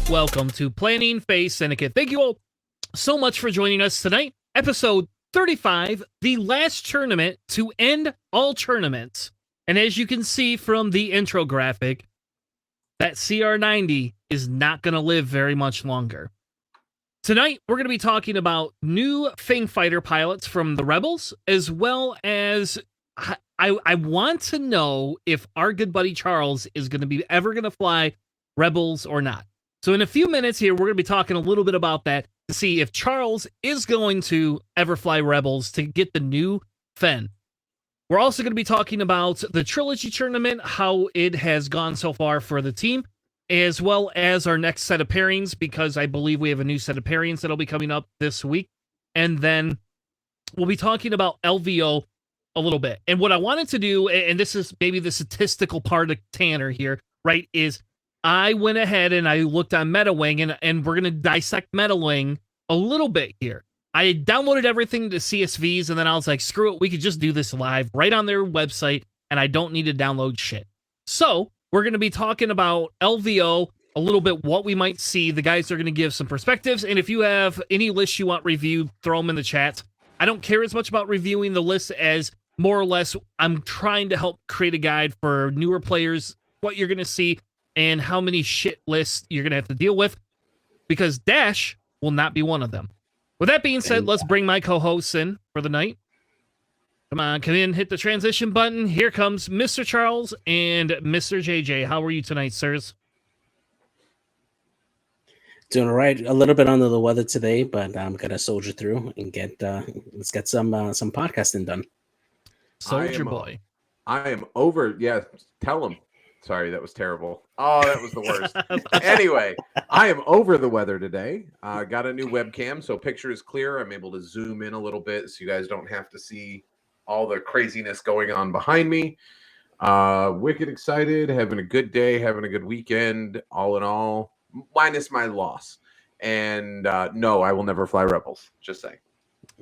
welcome to Planning Phase Syndicate. Thank you all so much for joining us tonight. Episode 35, the last tournament to end all tournaments. And as you can see from the intro graphic, that CR90 is not going to live very much longer. Tonight, we're going to be talking about new Fang Fighter pilots from the Rebels, as well as I want to know if our good buddy Charles is going to be ever going to fly Rebels or not. So in a few minutes here, we're going to be talking a little bit about that to see if Charles is going to ever fly Rebels to get the new Fenn. We're also going to be talking about the Trilogy Tournament, how it has gone so far for the team, as well as our next set of pairings, because I believe we have a new set of pairings that'll be coming up this week. And then we'll be talking about LVO a little bit. And what I wanted to do, and this is maybe the statistical part of Tanner here, right, is I went ahead and I looked on MetaWing, and we're going to dissect MetaWing a little bit here. I downloaded everything to CSVs, and then I was like, screw it, we could just do this live right on their website, and I don't need to download shit. So we're going to be talking about LVO, a little bit what we might see. The guys are going to give some perspectives, and if you have any lists you want reviewed, throw them in the chat. I don't care as much about reviewing the list as more or less I'm trying to help create a guide for newer players, what you're going to see, and how many shit lists you're going to have to deal with, because Dash will not be one of them. With that being said, let's bring my co-hosts in for the night. Come on, come in, hit the transition button. Here comes Mr. Charles and Mr. JJ. How are you tonight, sirs? Doing all right. A little bit under the weather today, but I'm gonna soldier through and let's get some podcasting done. Soldier boy. I am over. Yeah, tell him. Sorry, that was terrible. Oh, that was the worst. Anyway, I am over the weather today. Got a new webcam, so picture is clear. I'm able to zoom in a little bit so you guys don't have to see all the craziness going on behind me. Wicked excited, having a good day, having a good weekend, all in all, minus my loss. And no, I will never fly Rebels. Just saying.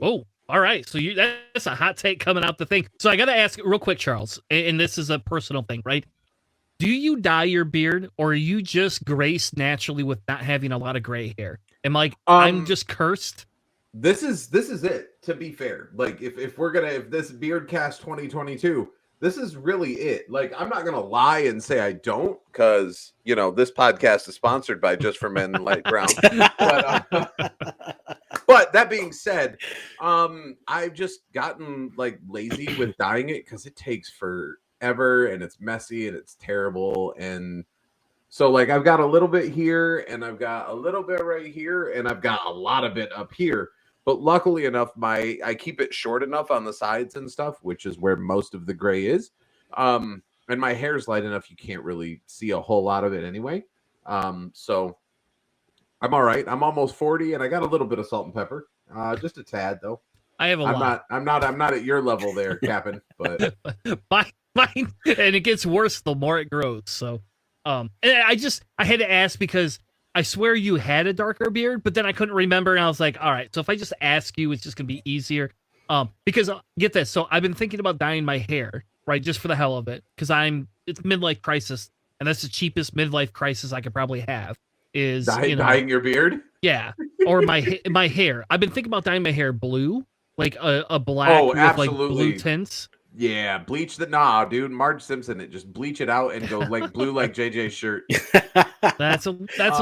Oh, all right. So that's a hot take coming out the thing. So I got to ask real quick, Charles, and this is a personal thing, right? Do you dye your beard, or are you just graced naturally with not having a lot of gray hair? And like, I'm just cursed. This is it, to be fair. Like, if this Beardcast 2022, this is really it. Like, I'm not gonna lie and say I don't, because this podcast is sponsored by Just for Men Light Brown. But that being said, I've just gotten like lazy with dyeing it because it takes forever, and it's messy and it's terrible. And so like I've got a little bit here, and I've got a little bit right here, and I've got a lot of it up here. But luckily enough, I keep it short enough on the sides and stuff, which is where most of the gray is. And my hair's light enough you can't really see a whole lot of it anyway. So I'm all right. I'm almost 40, and I got a little bit of salt and pepper. Just a tad though. I have a lot. I'm not at your level there, Captain, but mine, and it gets worse the more it grows. So, and I had to ask because I swear you had a darker beard, but then I couldn't remember, and I was like, all right, so if I just ask you, it's just gonna be easier. Because get this, so I've been thinking about dyeing my hair, right, just for the hell of it, because it's midlife crisis, and that's the cheapest midlife crisis I could probably have. Is dyeing your beard? Yeah, or my hair. I've been thinking about dyeing my hair blue, like a black with absolutely. Like blue tints. Yeah, bleach the dude. Marge Simpson, it just bleach it out and go like blue like JJ's shirt. That's a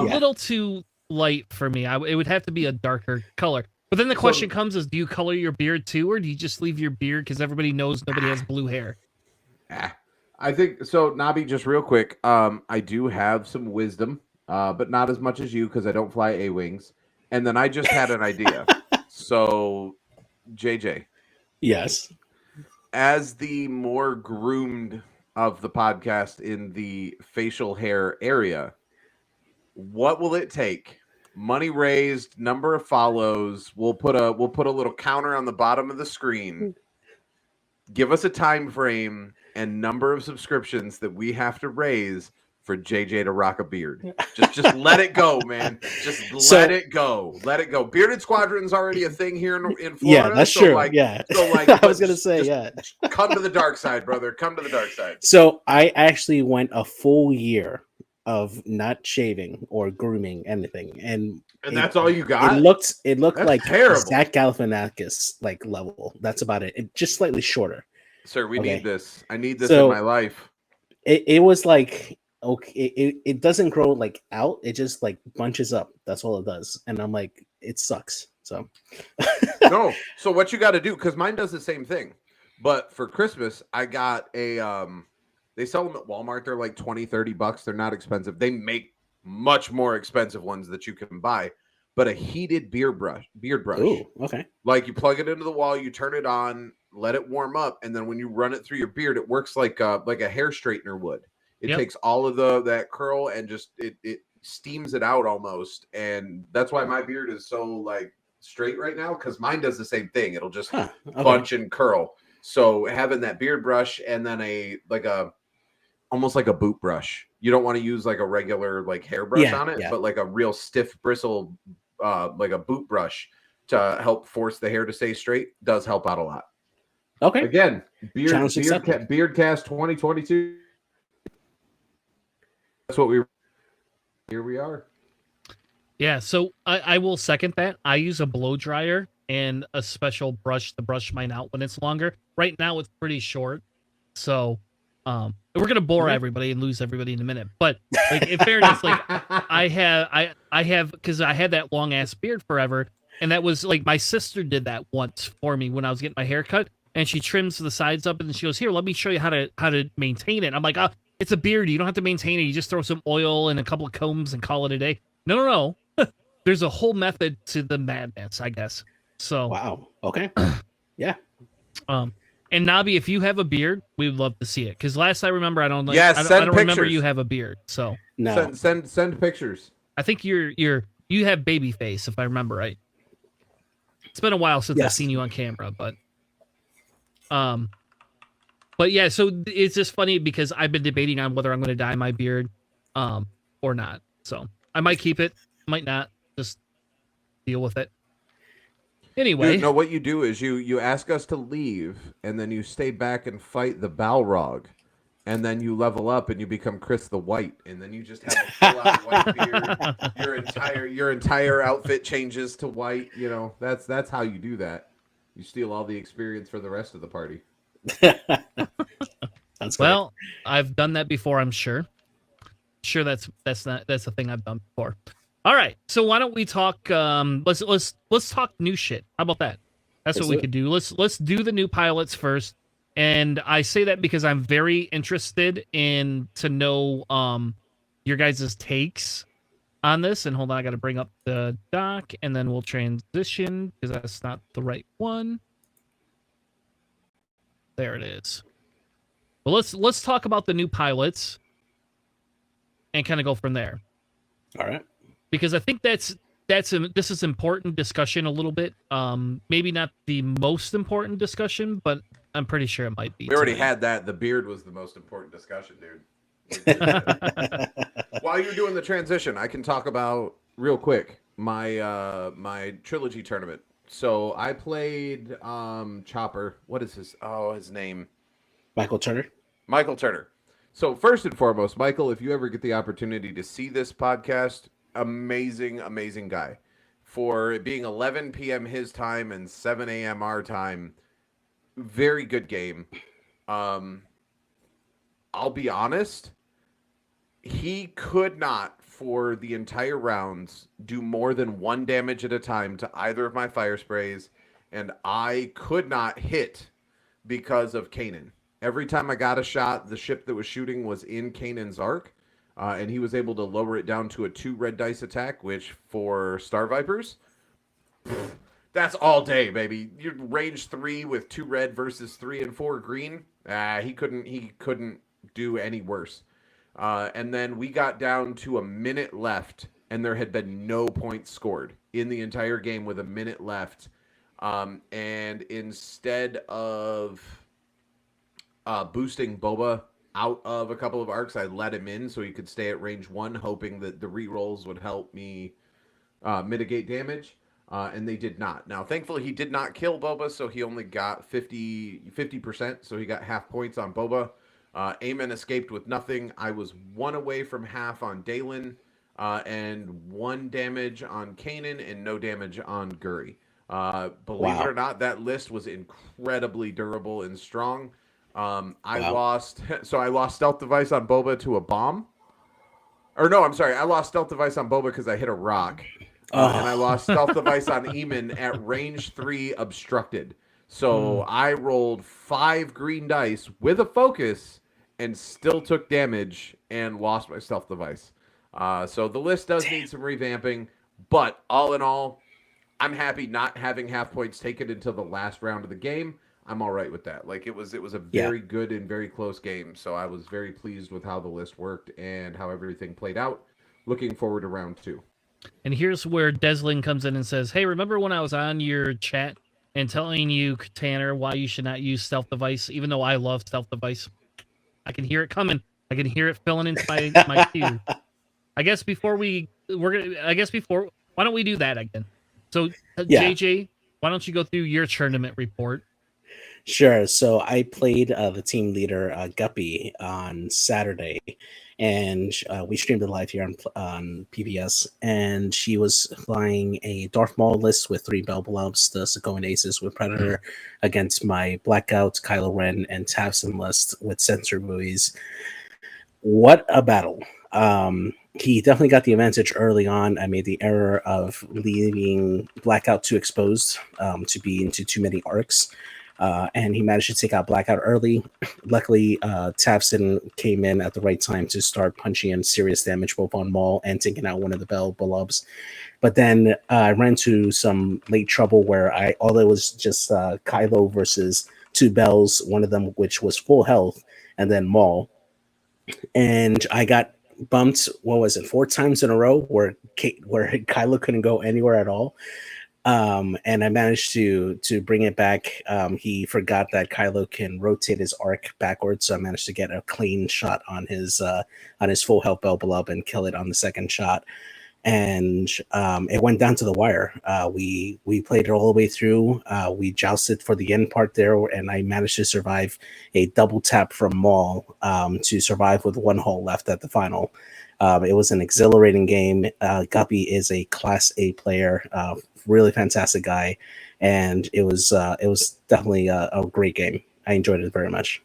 little too light for me. It would have to be a darker color. But then the question comes is, do you color your beard too, or do you just leave your beard because everybody knows nobody has blue hair? I think so. Nabi, just real quick, I do have some wisdom, but not as much as you because I don't fly A-wings. And then I just had an idea. So, JJ. Yes. As the more groomed of the podcast in the facial hair area, what will it take? Money raised, number of follows. We'll put a little counter on the bottom of the screen. Give us a time frame and number of subscriptions that we have to raise for JJ to rock a beard. Just let it go, man. Let it go. Let it go. Bearded Squadron's already a thing here in Florida. Yeah, that's true. So I was going to say, come to the dark side, brother. Come to the dark side. So I actually went a full year of not shaving or grooming anything, and that's all you It got? looked That's like terrible. Zach Galifianakis like level. That's about it. Just slightly shorter. Sir, we Okay. need this. I need this So- in my life. It was like okay, it doesn't grow like out. It just like bunches up. That's all it does. And I'm like, it sucks. So No. So what you got to do, because mine does the same thing. But for Christmas, I got a they sell them at Walmart. They're like $20-$30. They're not expensive. They make much more expensive ones that you can buy. But a heated beard brush. Ooh, okay. Like you plug it into the wall, you turn it on, let it warm up, and then when you run it through your beard, it works like a hair straightener would. It takes all of that curl and just it steams it out almost. And that's why my beard is so like straight right now, because mine does the same thing. It'll just bunch and curl. So having that beard brush and then almost like a boot brush. You don't want to use like a regular like hairbrush on it, but like a real stiff bristle, like a boot brush to help force the hair to stay straight does help out a lot. Okay. Again, Beardcast 2022. That's what here we are. Yeah, so I will second that. I use a blow dryer and a special brush to brush mine out when it's longer. Right now it's pretty short. So we're gonna bore everybody and lose everybody in a minute. But like in fairness, like I have because I had that long ass beard forever, and that was like my sister did that once for me when I was getting my hair cut, and she trims the sides up and she goes, "Here, let me show you how to maintain it." I'm like, "Oh, it's a beard. You don't have to maintain it. You just throw some oil and a couple of combs and call it a day." No. There's a whole method to the madness, I guess. So wow. Okay. Yeah. And Nabi, if you have a beard, we would love to see it. Because last I remember, I don't send remember pictures. you have a beard. So No. Send pictures. I think you have baby face, if I remember right. It's been a while since I've seen you on camera, but yeah, so it's just funny because I've been debating on whether I'm going to dye my beard or not. So I might keep it, might not, just deal with it. Anyway, Dude, no, what you do is you ask us to leave, and then you stay back and fight the Balrog, and then you level up and you become Chris the White, and then you just have a full-out white beard. Your entire outfit changes to white. You know, that's how you do that. You steal all the experience for the rest of the party. Well, I've done that before. I'm sure. That's a thing I've done before. All right, so why don't we talk? Let's talk new shit. How about that? That's what we could do. Let's do the new pilots first. And I say that because I'm very interested to know your guys' takes on this. And hold on, I got to bring up the doc, and then we'll transition because that's not the right one. There it is. Well, let's talk about the new pilots and kind of go from there. All right. Because I think this is important discussion a little bit. Maybe not the most important discussion, but I'm pretty sure it might be. We already had that. The beard was the most important discussion, dude. While you're doing the transition, I can talk about real quick my my Trilogy Tournament. So I played Chopper. What is his name? Michael Turner. Michael Turner. So first and foremost, Michael, if you ever get the opportunity to see this podcast, amazing guy. For it being 11 p.m. his time and 7 a.m. our time, very good game. I'll be honest, he could not, for the entire rounds, do more than 1 damage at a time to either of my fire sprays, and I could not hit because of Kanan. Every time I got a shot, the ship that was shooting was in Kanan's arc, and he was able to lower it down to a 2 red dice attack, which for Star Vipers, that's all day, baby. You range 3 with 2 red versus 3 and 4 green. He couldn't do any worse. And then we got down to a minute left, and there had been no points scored in the entire game with a minute left. And instead of boosting Boba out of a couple of arcs, I let him in so he could stay at range 1, hoping that the rerolls would help me mitigate damage. And they did not. Now, thankfully, he did not kill Boba, so he only got 50%, so he got half points on Boba. Eamon escaped with nothing. I was 1 away from half on Dalen, and 1 damage on Kanan, and no damage on Guri. Believe it Wow. or not, that list was incredibly durable and strong. I Wow. lost, so I lost stealth device on Boba to a bomb. Or no, I'm sorry, I lost stealth device on Boba because I hit a rock. And I lost stealth device on Eamon at range 3 obstructed. So I rolled 5 green dice with a focus and still took damage and lost my stealth device. So the list does need some revamping, but all in all, I'm happy not having half points taken until the last round of the game. I'm all right with that. Like it was a very good and very close game. So I was very pleased with how the list worked and how everything played out. Looking forward to round 2. And here's where Desling comes in and says, hey, remember when I was on your chat and telling you, Tanner, why you should not use stealth device, even though I love stealth device? I can hear it coming. I can hear it filling into my queue. I guess before why don't we do that again? So JJ, why don't you go through your tournament report? Sure. So I played the team leader, Guppy, on Saturday, and we streamed it live here on PBS, and she was flying a Darth Maul list with 3 Belbelubs, the Sakoan Aces with Predator, against my Blackout, Kylo Ren, and Tavson list with Sensor Buoys. What a battle. He definitely got the advantage early on. I made the error of leaving Blackout too exposed to be into too many arcs. And he managed to take out Blackout early. Luckily, Tavson came in at the right time to start punching in serious damage both on Maul and taking out one of the Belbelubs. But then I ran into some late trouble where all it was just Kylo versus 2 Bells, one of them which was full health, and then Maul. And I got bumped, 4 times in a row where Kylo couldn't go anywhere at all. And I managed to bring it back. He forgot that Kylo can rotate his arc backwards, so I managed to get a clean shot on his full health Belbelub and kill it on the second shot. And it went down to the wire. We played it all the way through. We jousted for the end part there, and I managed to survive a double tap from Maul to survive with 1 hull left at the final. It was an exhilarating game. Guppy is a Class A player, really fantastic guy, and it was definitely a great game. I enjoyed it very much.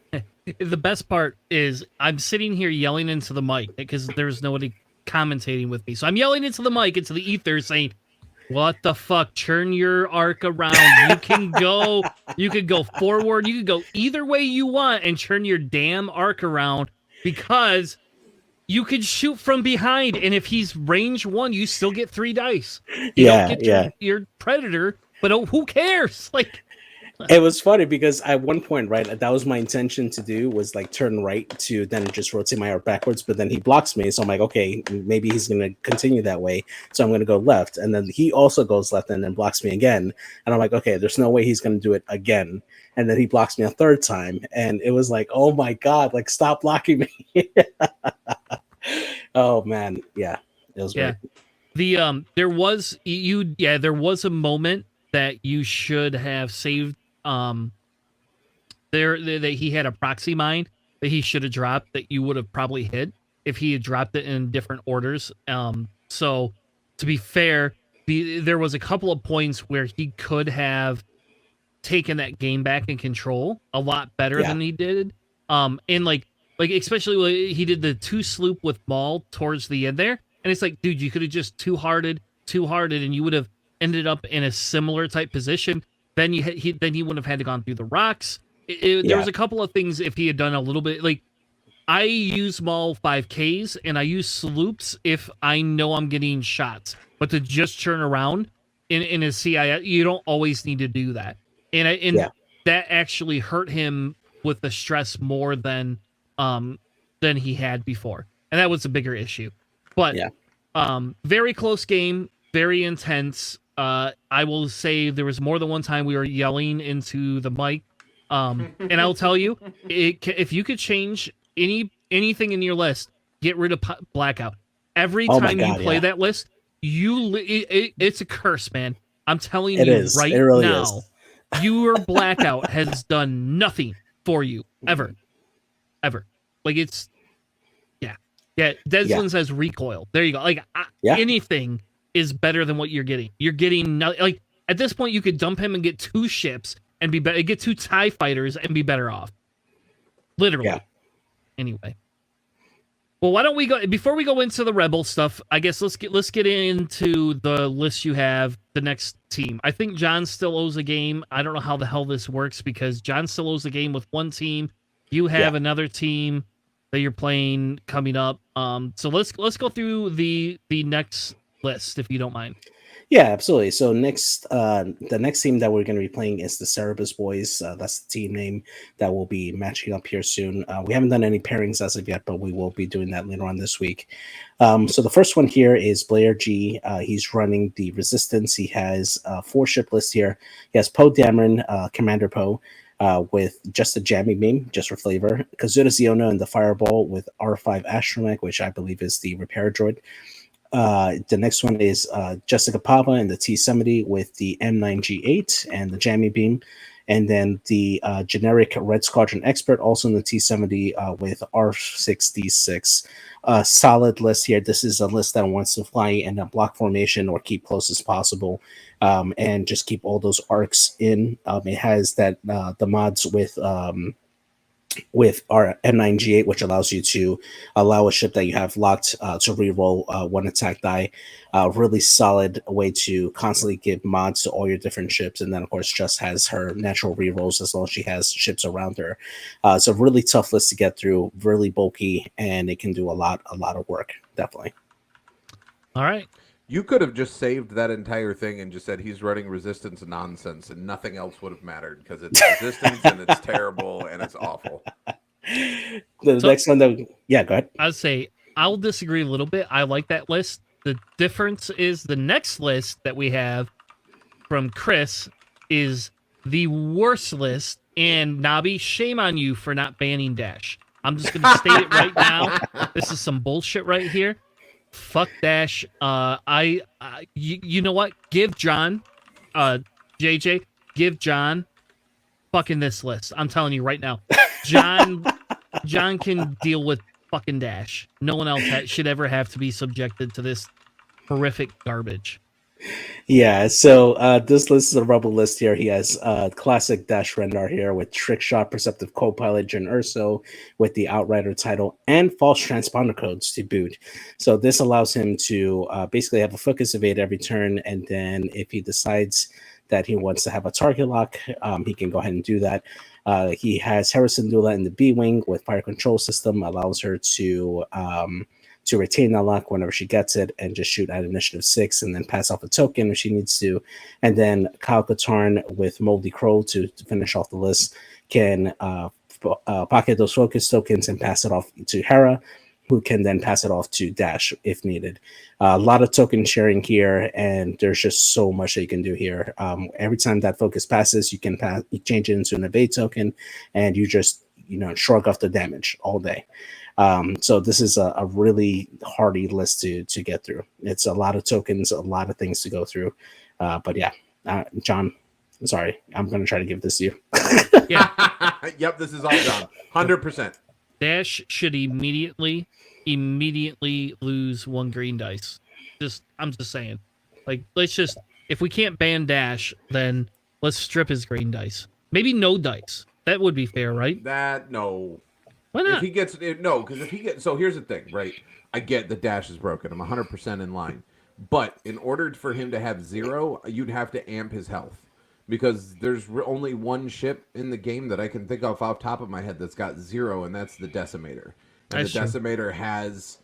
The best part is I'm sitting here yelling into the mic because there's nobody commentating with me. So I'm yelling into the mic, into the ether, saying, what the fuck? Turn your arc around. You can go forward. You can go either way you want and turn your damn arc around because you could shoot from behind. And if he's range 1, you still get 3 dice. You don't get your Predator, but who cares? Like, it was funny because at one point, right, that was my intention to do, was like turn right to then just rotate my arc backwards, but then he blocks me, so I'm like, okay, maybe he's going to continue that way, so I'm going to go left, and then he also goes left and then blocks me again, and I'm like, okay, there's no way he's going to do it again, and then he blocks me a 3rd time, and it was like, oh my god, like, stop blocking me. Oh man, yeah, it was great. There was a moment that you should have saved. That he had a proxy mine that he should have dropped that you would have probably hit if he had dropped it in different orders. So to be fair, there was a couple of points where he could have taken that game back in control a lot better than he did. And like especially when he did the 2 sloop with Maul towards the end there, and it's like, dude, you could have just two-hearted, and you would have ended up in a similar type position. Then he wouldn't have had to gone through the rocks. There was a couple of things if he had done a little bit. Like, I use Maul 5Ks and I use sloops if I know I'm getting shots. But to just turn around in a CIS, you don't always need to do that. And that actually hurt him with the stress more than he had before, and that was a bigger issue. But very close game, very intense. I will say there was more than one time we were yelling into the mic. And I'll tell you, if you could change anything in your list, get rid of Blackout. Every time you play that list, it's a curse, man. I'm telling you right now, your Blackout has done nothing for you ever. Like it's yeah. Desmond says recoil. There you go. Like anything is better than what you're getting. You're getting like at this point you could dump him and get 2 ships and be better. Get 2 TIE fighters and be better off. Literally. Yeah. Anyway. Well, why don't we go before we go into the Rebel stuff? I guess let's get into the list you have. The next team. I think John still owes a game. I don't know how the hell this works because John still owes a game with one team. You have another team that you're playing coming up. So let's go through the next list if you don't mind. Yeah, absolutely. So the next team that we're going to be playing is the Cerebus Boys. That's the team name that will be matching up here soon. We haven't done any pairings as of yet, but we will be doing that later on this week. So the first one here is Blair G. He's running the Resistance. He has a 4-ship list here. He has Poe Dameron, Commander Poe, with just a jamming beam, just for flavor. Kazuda Ziona and the Fireball with R5 Astromech, which I believe is the repair droid. The next one is Jessica Pava and the T-70 with the M9G8 and the jamming beam. And then the generic Red Squadron Expert, also in the T-70 with R6D6. Solid list here. This is a list that wants to fly in a block formation or keep close as possible and just keep all those arcs in. It has that the mods with our M9G8, which allows you to allow a ship that you have locked to reroll 1 attack die. Really solid way to constantly give mods to all your different ships. And then, of course, just has her natural rerolls as long as she has ships around her. It's a really tough list to get through, really bulky, and it can do a lot of work, definitely. All right. You could have just saved that entire thing and just said he's running Resistance nonsense and nothing else would have mattered because it's Resistance and it's terrible and it's awful. Next one, go ahead. I'd say I'll disagree a little bit. I like that list. The difference is the next list that we have from Chris is the worst list. And Nabi, shame on you for not banning Dash. I'm just going to state it right now. This is some bullshit right here. Fuck Dash. You know what? Give John, JJ, give John fucking this list. I'm telling you right now. John can deal with fucking Dash. No one else should ever have to be subjected to this horrific garbage. Yeah, so this list is a Rebel list here. He has classic Dash Rendar here with Trick Shot, Perceptive Co-Pilot, Jyn Erso with the Outrider title, and false transponder codes to boot. So this allows him to basically have a focus evade every turn, and then if he decides that he wants to have a target lock, he can go ahead and do that. He has Harrison Dula in the B-Wing with Fire Control System, allows her to retain that lock whenever she gets it and just shoot at initiative 6 and then pass off a token if she needs to. And then Kyle Katarn with Moldy Crow to finish off the list can pocket those focus tokens and pass it off to Hera, who can then pass it off to Dash if needed. A lot of token sharing here, and there's just so much that you can do here. Every time that focus passes, you can change it into an evade token, and you just shrug off the damage all day. So this is a really hardy list to get through. It's a lot of tokens, a lot of things to go through. But yeah, John, sorry, I'm going to try to give this to you. Yeah. Yep, this is all John. 100%. Dash should immediately lose 1 green dice. I'm just saying. Like, if we can't ban Dash, then let's strip his green dice. Maybe no dice. That would be fair, right? No. Why not? If he gets so here's the thing, right? I get the Dash is broken. I'm 100% in line. But in order for him to have 0, you'd have to amp his health. Because there's only one ship in the game that I can think of off top of my head that's got 0, and that's the Decimator. And the Decimator has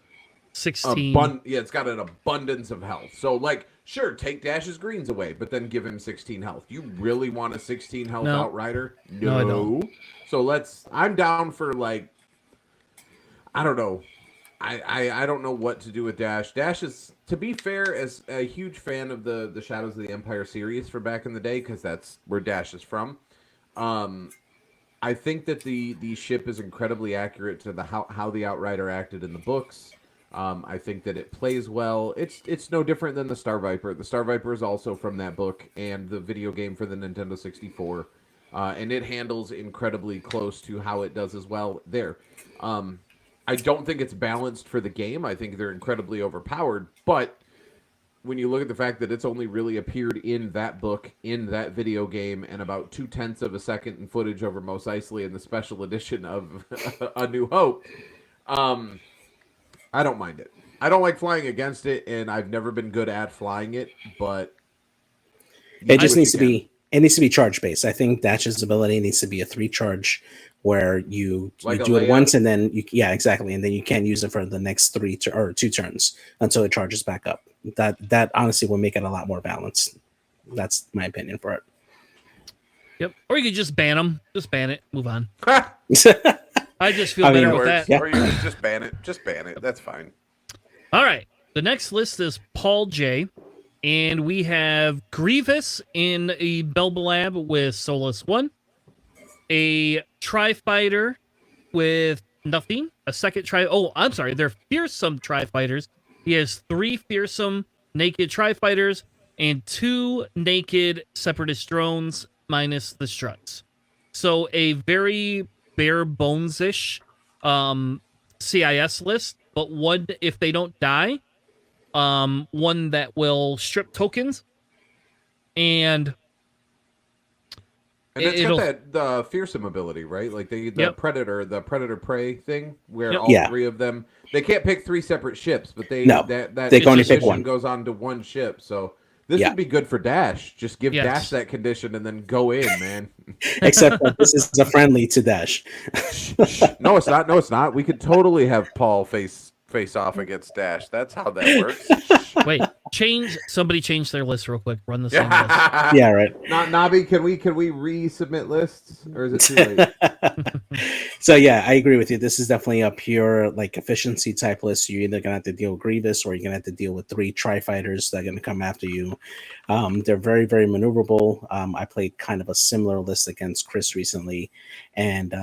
16. It's got an abundance of health. So, sure, take Dash's greens away, but then give him 16 health. You really want a 16 health Outrider? No, I don't. So I'm down for I don't know. I don't know what to do with Dash. Dash is, to be fair, as a huge fan of the Shadows of the Empire series for back in the day, because that's where Dash is from. I think that the ship is incredibly accurate to how the Outrider acted in the books. I think that it plays well. It's no different than the Star Viper. The Star Viper is also from that book and the video game for the Nintendo 64. And it handles incredibly close to how it does as well there. I don't think it's balanced for the game. I think they're incredibly overpowered. But when you look at the fact that it's only really appeared in that book, in that video game, and about 0.2 of a second in footage over Mos Eisley in the special edition of A New Hope, I don't mind it. I don't like flying against it, and I've never been good at flying it, but it just needs to be charge based. I think Dash's ability needs to be a 3 charge where you do it once and then exactly, and then you can't use it for the next 2 turns until it charges back up. That honestly will make it a lot more balanced. That's my opinion for it. Yep. Or you could just ban them. Just ban it. Move on. I just feel better with that. Yeah. Or you can just ban it. Just ban it. That's fine. All right. The next list is Paul J. And we have Grievous in a Belbalab with Solus 1. A Tri-Fighter with nothing. A second they're fearsome Tri-Fighters. He has 3 fearsome naked Tri-Fighters and 2 naked Separatist drones minus the struts. So a very bare bones-ish CIS list, but one if they don't die, one that will strip tokens, and it's got the fearsome ability, right? Like the predator prey thing, where all 3 of them, they can't pick 3 separate ships, but they can only pick one. Goes on to one ship. So this would be good for Dash. Just give Dash that condition and then go in, man. Except that this is a friendly to Dash. No, it's not. No, it's not. We could totally have Paul face off against Dash. That's how that works. Wait, somebody change their list real quick. Run the same list. Yeah, right. Nabi, can we resubmit lists, or is it too late? So yeah, I agree with you. This is definitely a pure like efficiency type list. You're either gonna have to deal with Grievous or you're gonna have to deal with 3 Tri-Fighters that are gonna come after you. They're very, very maneuverable. I played kind of a similar list against Chris recently, and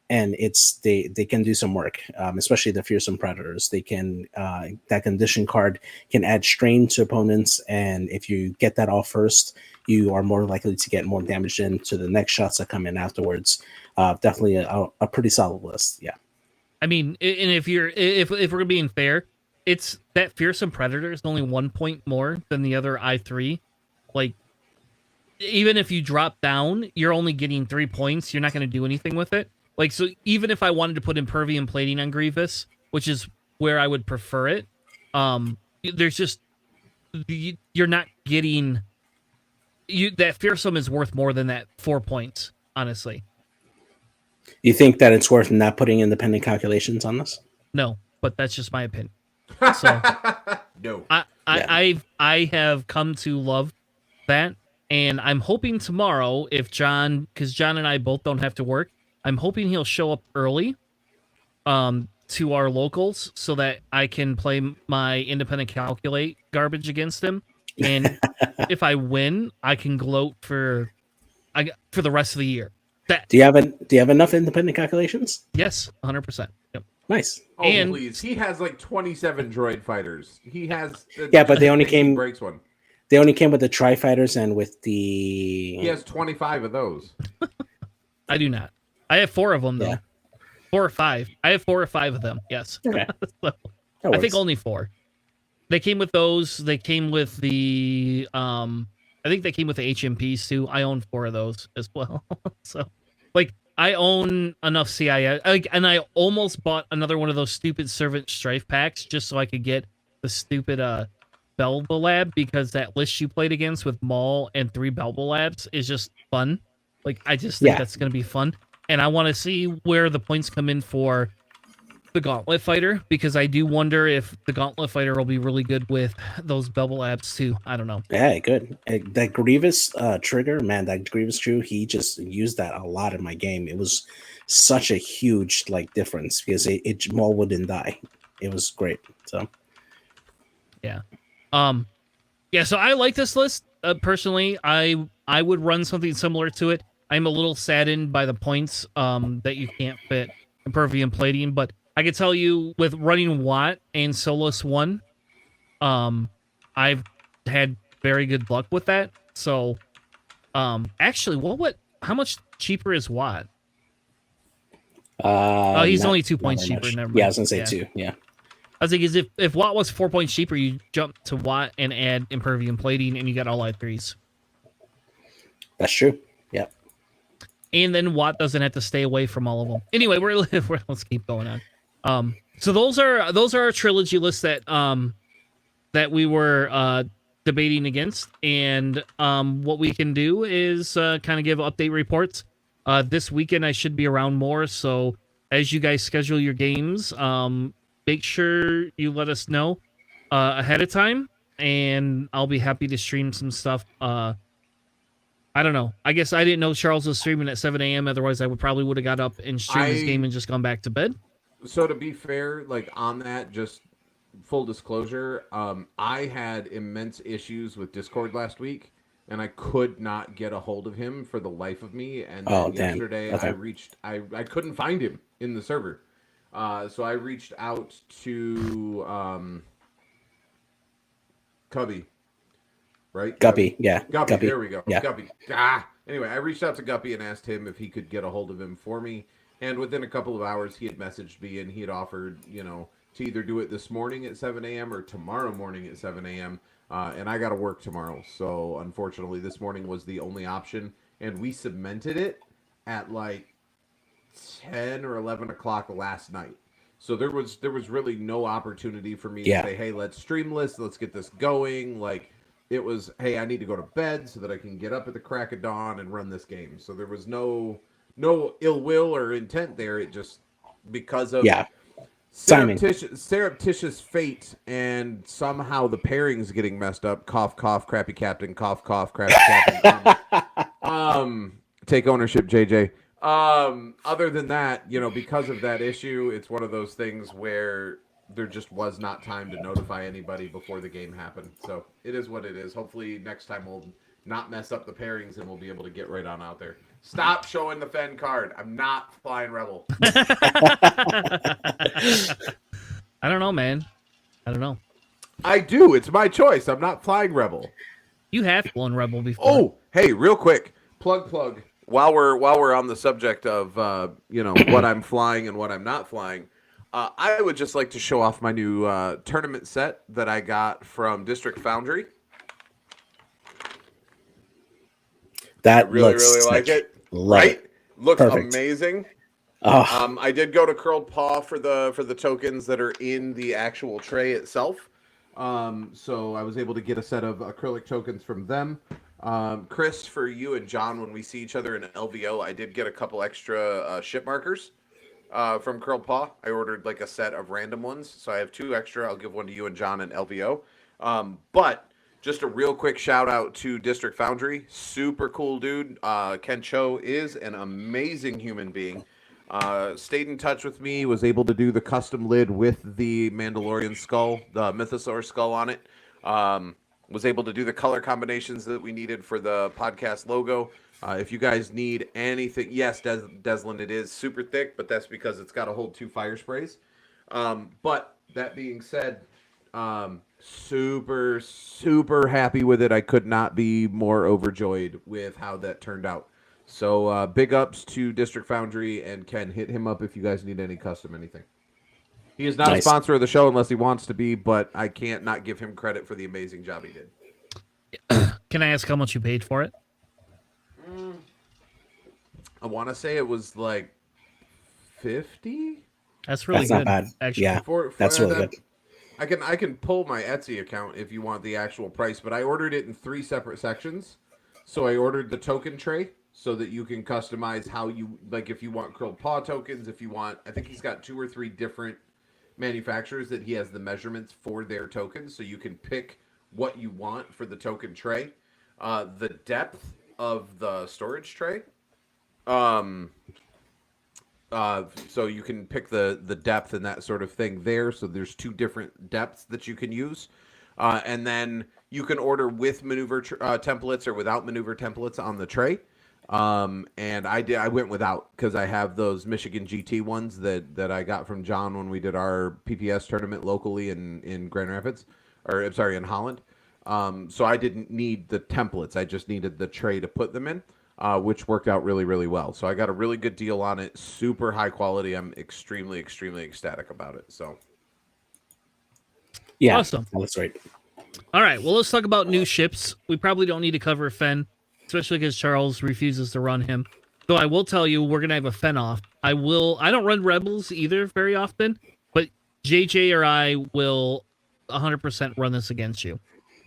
it's they can do some work, especially the fearsome predators. They can that condition card can add strain to opponents, and if you get that off first, you are more likely to get more damage into the next shots that come in afterwards. Definitely a pretty solid list. Yeah, I mean, and if we're being fair, it's that fearsome predator is only 1 point more than the other I3. Like, even if you drop down, you're only getting 3 points. You're not going to do anything with it. Like, so even if I wanted to put Impervium plating on Grievous, which is where I would prefer it, there's just you're not getting that fearsome is worth more than that 4 points, honestly. You think that it's worth not putting independent calculations on this? No, but that's just my opinion. So no, I have come to love that, and I'm hoping tomorrow, if because John and I both don't have to work, I'm hoping he'll show up early to our locals so that I can play my independent calculate garbage against him. And if I win, I can gloat for the rest of the year. Do you have enough independent calculations? Yes, 100%. Yep. Nice. Oh, and please. He has like 27 droid fighters. He has but they only came breaks one. They only came with the Tri-Fighters and with the He has 25 of those. I do not. I have 4 of them though. 4 or 5. I have 4 or 5 of them. Yes. Okay. So, I think only 4. They came with those. They came with the I think they came with the HMPs too. I own 4 of those as well. So, like, I own enough CIS, and I almost bought another one of those stupid Servant Strife packs just so I could get the stupid Belbalab, because that list you played against with Maul and 3 Belbalabs is just fun. Like, I just think that's going to be fun. And I want to see where the points come in for the Gauntlet Fighter, because I do wonder if the Gauntlet Fighter will be really good with those Belbalabs too. I don't know. Yeah, good. That Grievous trigger, man, that Grievous crew, he just used that a lot in my game. It was such a huge difference because Maul wouldn't die. It was great. So yeah. So I like this list. Personally, I would run something similar to it. I'm a little saddened by the points that you can't fit Impervium plating, but I can tell you with running Watt and Solus 1, I've had very good luck with that. So, actually, how much cheaper is Watt? He's not- only 2 not points very cheaper. much. Never mind. Yeah, I was gonna say 2. Yeah, I was thinking if Watt was 4 points cheaper, you jump to Watt and add Impervium Plating, and you got all out 3s. that's true. Yep. And then Watt doesn't have to stay away from all of them. Anyway, let's keep going on. So those are our trilogy lists that that we were debating against, and what we can do is kind of give update reports. This weekend I should be around more, so as you guys schedule your games, make sure you let us know ahead of time, and I'll be happy to stream some stuff. I don't know. I guess I didn't know Charles was streaming at 7 a.m. Otherwise, I would have got up and streamed this game and just gone back to bed. So to be fair, like on that, just full disclosure, I had immense issues with Discord last week, and I could not get a hold of him for the life of me. And then yesterday, Okay. I couldn't find him in the server, so I reached out to Cubby. Right? Guppy. Yeah. Guppy, there we go. Yeah. Guppy. Anyway, I reached out to Guppy and asked him if he could get a hold of him for me. And within a couple of hours, he had messaged me and he had offered, to either do it this morning at 7 a.m. or tomorrow morning at 7 a.m. And I got to work tomorrow. So unfortunately, this morning was the only option. And we cemented it at like 10 or 11 o'clock last night. So there was really no opportunity for me to say, hey, let's stream this. Let's get this going. Like, it was, hey, I need to go to bed so that I can get up at the crack of dawn and run this game. So there was no ill will or intent there. It just, because of surreptitious fate and somehow the pairings getting messed up. Cough, cough, crappy captain. Cough, cough, crappy captain. Take ownership, JJ. Other than that, because of that issue, it's one of those things where there just was not time to notify anybody before the game happened. So it is what it is. Hopefully next time we'll not mess up the pairings and we'll be able to get right on out there. Stop showing the Fenn card. I'm not flying Rebel. I don't know, man. I don't know. I do. It's my choice. I'm not flying Rebel. You have flown Rebel before. Oh, hey, real quick. Plug. While we're on the subject of what I'm flying and what I'm not flying, I would just like to show off my new tournament set that I got from District Foundry. That I really like it. Right? Looks perfect. Amazing. Oh. I did go to Curled Paw for the tokens that are in the actual tray itself. So I was able to get a set of acrylic tokens from them. Chris, for you and John, when we see each other in LVO, I did get a couple extra ship markers from Curled Paw. I ordered like a set of random ones, so I have 2 extra. I'll give one to you and John in LVO. But just a real quick shout out to District Foundry. Super cool dude. Ken Cho is an amazing human being. Stayed in touch with me, was able to do the custom lid with the Mandalorian skull, the Mythosaur skull on it. Was able to do the color combinations that we needed for the podcast logo. If you guys need anything, yes, Deslin, it is super thick, but that's because it's got to hold 2 fire sprays. But that being said, super, super happy with it. I could not be more overjoyed with how that turned out. So big ups to District Foundry and Ken. Hit him up if you guys need any custom anything. He is not a sponsor of the show unless he wants to be, but I can't not give him credit for the amazing job he did. Can I ask how much you paid for it? I want to say it was like 50. That's really good. Not bad. Actually. Yeah, that's really good. I can pull my Etsy account if you want the actual price, but I ordered it in 3 separate sections. So I ordered the token tray so that you can customize how you like. If you want Curled Paw tokens, if you want, I think he's got 2 or 3 different manufacturers that he has the measurements for their tokens, so you can pick what you want for the token tray. The depth of the storage tray. So you can pick the depth and that sort of thing there. So there's 2 different depths that you can use. And then you can order with maneuver templates or without maneuver templates on the tray. And I went without because I have those Michigan GT ones that I got from John when we did our PPS tournament locally in Grand Rapids, or I'm sorry, in Holland. So I didn't need the templates. I just needed the tray to put them in. which worked out really, really well. So I got a really good deal on it. Super high quality. I'm extremely, extremely ecstatic about it. So Yeah, Awesome. that's right. All right, well, let's talk about new ships. We probably don't need to cover Fenn, especially because Charles refuses to run him. Though I will tell you, we're gonna have a Fenn off. I don't run Rebels either very often, but JJ or I will 100% run this against you.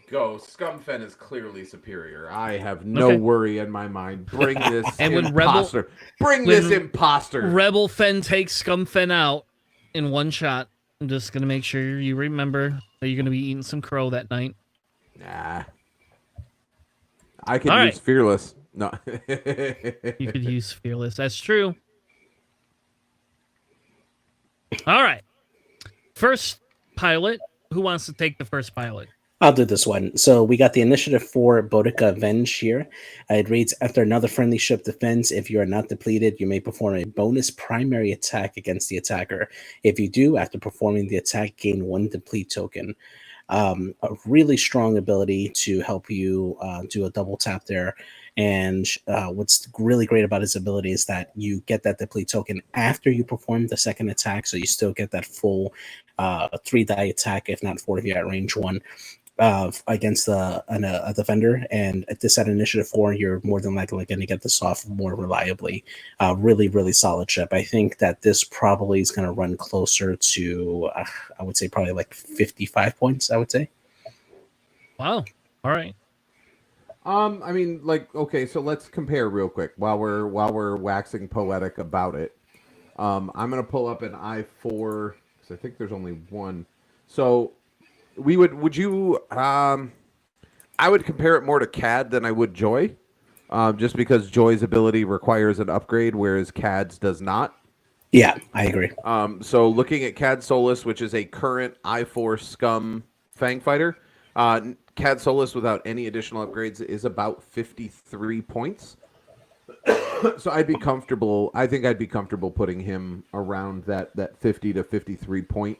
go. Scumfen is clearly superior. I have no worry in my mind. Bring this And when imposter. Bring this imposter. Rebel Fenn takes Scum Fenn out in one shot. I'm just gonna make sure you remember that you're gonna be eating some crow that night. Nah. I could All use right. Fearless. No. You could use Fearless. That's true. All right. First pilot. Who wants to take the first pilot? I'll do this one. So we got the initiative for Boudica Avenge here. It reads, after another friendly ship defends, if you are not depleted, you may perform a bonus primary attack against the attacker. If you do, after performing the attack, gain 1 deplete token. A really strong ability to help you do a double tap there. And what's really great about his ability is that you get that deplete token after you perform the second attack, so you still get that full 3-die attack, if not 4 if you're at range 1. Against a defender, and at this at initiative 4, you're more than likely going to get this off more reliably. Really, really solid ship. I think that this probably is going to run closer to, I would say, probably like 55 points. I would say. Wow. All right. I mean, like, okay, so let's compare real quick while we're waxing poetic about it. I'm gonna pull up an I4 because I think there's only one. So would you I would compare it more to CAD than I would Joy, just because Joy's ability requires an upgrade, whereas CAD's does not. Yeah, I agree. So looking at CAD Solus, which is a current I4 Scum Fang Fighter, CAD Solus without any additional upgrades is about 53 points. So I'd be comfortable. I think I'd be comfortable putting him around that 50 to 53 point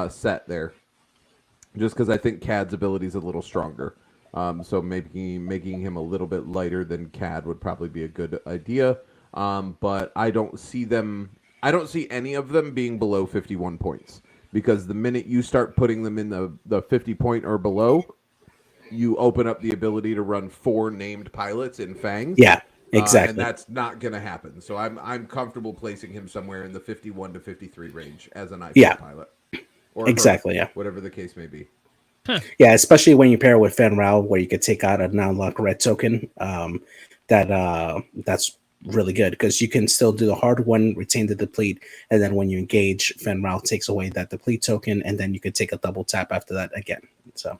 set there. Just because I think CAD's ability is a little stronger. So making him a little bit lighter than CAD would probably be a good idea. But I don't see any of them being below 51 points. Because the minute you start putting them in the 50 point or below, you open up the ability to run 4 named pilots in Fangs. Yeah, exactly. And that's not going to happen. So I'm comfortable placing him somewhere in the 51 to 53 range as an I4 pilot. Or exactly, her, yeah. Whatever the case may be. Huh. Yeah, especially when you pair it with Fenn Rao, where you could take out a non-lock red token. That's really good because you can still do the hard one, retain the deplete, and then when you engage, Fenn Rao takes away that deplete token, and then you could take a double tap after that again. So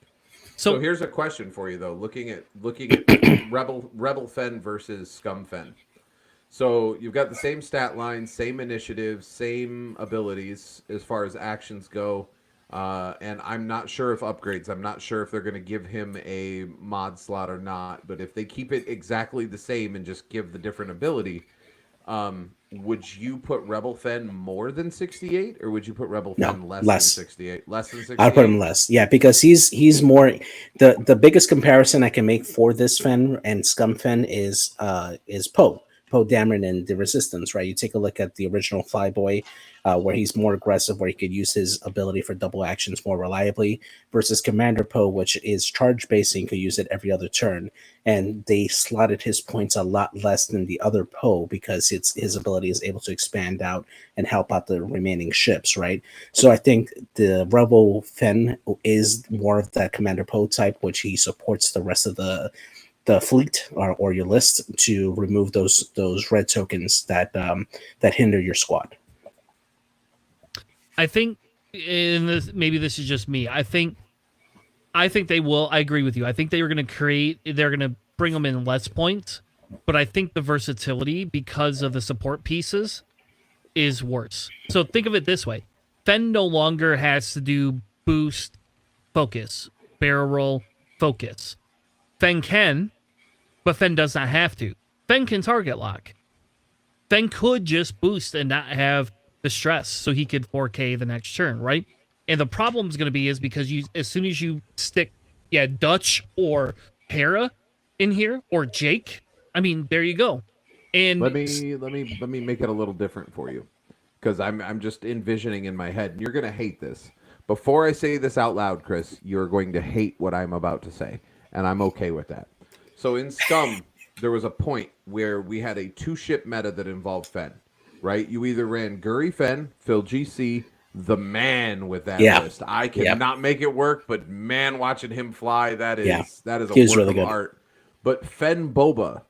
here's a question for you though. Looking at Rebel Fenn versus Scum Fenn. So you've got the same stat line, same initiative, same abilities as far as actions go. And I'm not sure if upgrades. I'm not sure if they're going to give him a mod slot or not. But if they keep it exactly the same and just give the different ability, would you put Rebel Fenn more than 68, or would you put Rebel Fenn less than 68? Less than 68. I'd put him less. Yeah, because he's more the biggest comparison I can make for this Fenn and Scum Fenn is Poe Dameron and the Resistance, right? You take a look at the original Flyboy, where he's more aggressive, where he could use his ability for double actions more reliably, versus Commander Poe, which is charge based and could use it every other turn. And they slotted his points a lot less than the other Poe because his ability is able to expand out and help out the remaining ships, right? So I think the Rebel Fenn is more of that Commander Poe type, which he supports the rest of the fleet or your list to remove those red tokens that hinder your squad. I think, maybe this is just me. I think they will. I agree with you. I think they're going to bring them in less points, but I think the versatility because of the support pieces is worse. So think of it this way: Fenn no longer has to do boost, focus, barrel roll, focus. Fenn can. But Fenn does not have to. Fenn can target lock. Fenn could just boost and not have the stress, so he could 4K the next turn, right? And the problem is going to be is because as soon as you stick, Dutch or Hera in here, or Jake, I mean, there you go. And let me make it a little different for you, because I'm just envisioning in my head, and you're gonna hate this. Before I say this out loud, Chris, you're going to hate what I'm about to say, and I'm okay with that. So in Scum, there was a point where we had a 2-ship meta that involved Fenn, right? You either ran Guri Fenn, Phil GC, the man with that Yeah. list. I Yeah. cannot make it work, but man, watching him fly, that Yeah. is a He was work really of good. art. But Fenn Boba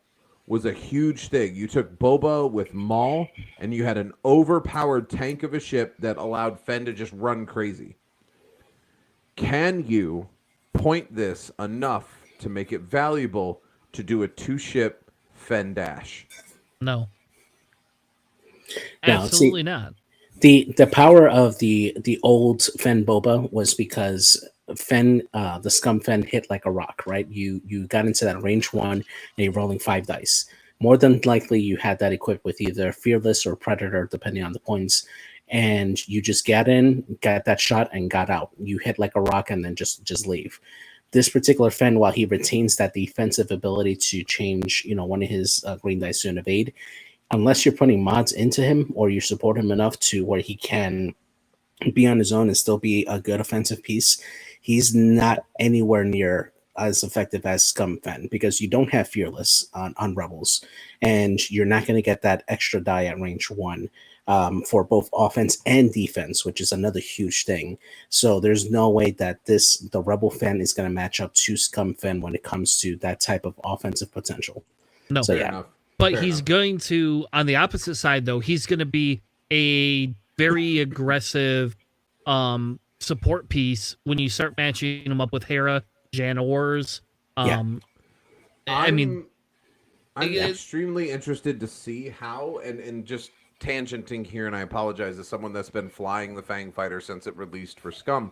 was a huge thing. You took Boba with Maul, and you had an overpowered tank of a ship that allowed Fenn to just run crazy. Can you point this enough to make it valuable to do a 2-ship Fenn dash? no. Now, Absolutely not. The power of the old Fenn Boba was because Fenn, the Scum Fenn, hit like a rock, right? You got into that range 1 and you're rolling 5 dice. More than likely, you had that equipped with either Fearless or Predator, depending on the points, and you just got in, got that shot, and got out. You hit like a rock and then just leave. This particular Fenn, while he retains that defensive ability to change, one of his green dice to an evade, unless you're putting mods into him or you support him enough to where he can be on his own and still be a good offensive piece, he's not anywhere near as effective as Scum Fenn, because you don't have Fearless on Rebels, and you're not going to get that extra die at range 1 for both offense and defense, which is another huge thing. So there's no way that the Rebel Fenn is going to match up to Scum Fenn when it comes to that type of offensive potential. No. So Fair yeah. enough. But Fair he's enough. going to, on the opposite side, though, he's going to be a very aggressive support piece when you start matching him up with Hera, Jan Ors. I mean, I'm it- extremely interested to see how, and just tangenting here, and I apologize as someone that's been flying the Fang Fighter since it released for Scum.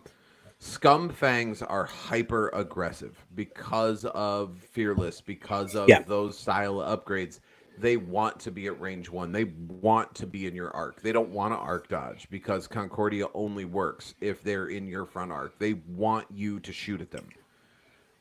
Scum Fangs are hyper aggressive because of Fearless, because of those style of upgrades. They want to be at range 1. They want to be in your arc. They don't want to arc dodge, because Concordia only works if they're in your front arc. They want you to shoot at them.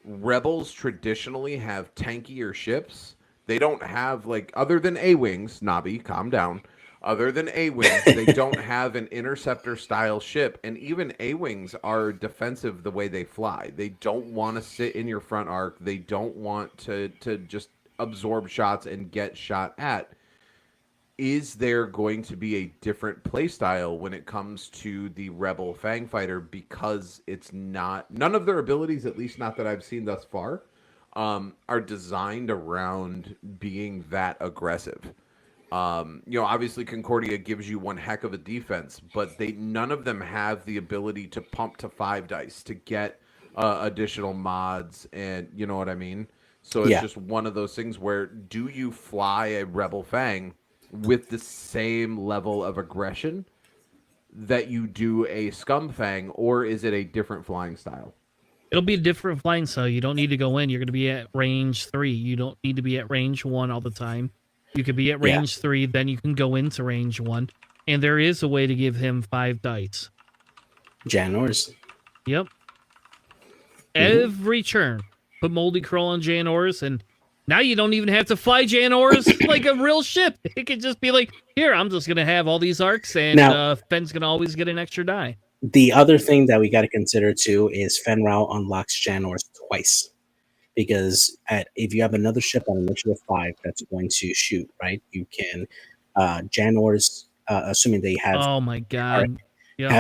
Rebels traditionally have tankier ships. They don't have, like, other than A-Wings, Nabi, calm down. Other than A-Wings, they don't have an interceptor style ship. And even A-Wings are defensive the way they fly. They don't want to sit in your front arc. They don't want to just absorb shots and get shot at. Is there going to be a different playstyle when it comes to the Rebel Fang Fighter, because it's not, none of their abilities, at least not that I've seen thus far, are designed around being that aggressive. Obviously Concordia gives you one heck of a defense, but none of them have the ability to pump to 5 dice to get additional mods, and you know what I mean? So it's just one of those things where, do you fly a Rebel Fang with the same level of aggression that you do a Scum Fang, or is it a different flying style? it'll be a different flying style. You don't need to go in. You're going to be at range 3. You don't need to be at range 1 all the time. You could be at range 3, then you can go into range 1. And there is a way to give him 5 dice. Janors. Yep. Every turn, put Moldy Crow on Jan Ors, and now you don't even have to fly Jan Ors like a real ship. It could just be like, here, I'm just going to have all these arcs, and Fenn's going to always get an extra die. The other thing that we got to consider, too, is Fenrau unlocks Janors twice. Because if you have another ship on initiative 5 that's going to shoot, right, you can Janors, assuming they have... Oh, my God. Yep.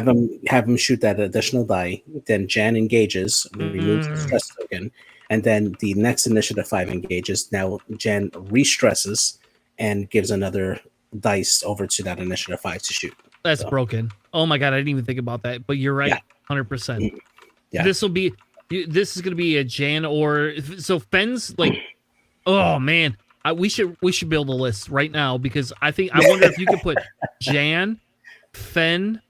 Have him shoot that additional die, then Jan engages, removes the stress token, and then the next initiative 5 engages. Now Jan re-stresses and gives another dice over to that initiative 5 to shoot. That's broken. Oh my God, I didn't even think about that. But you're right, 100%. Yeah. This is going to be a Jan, or so Fenn's like, oh man, we should build a list right now, because I wonder if you could put Jan, Fenn,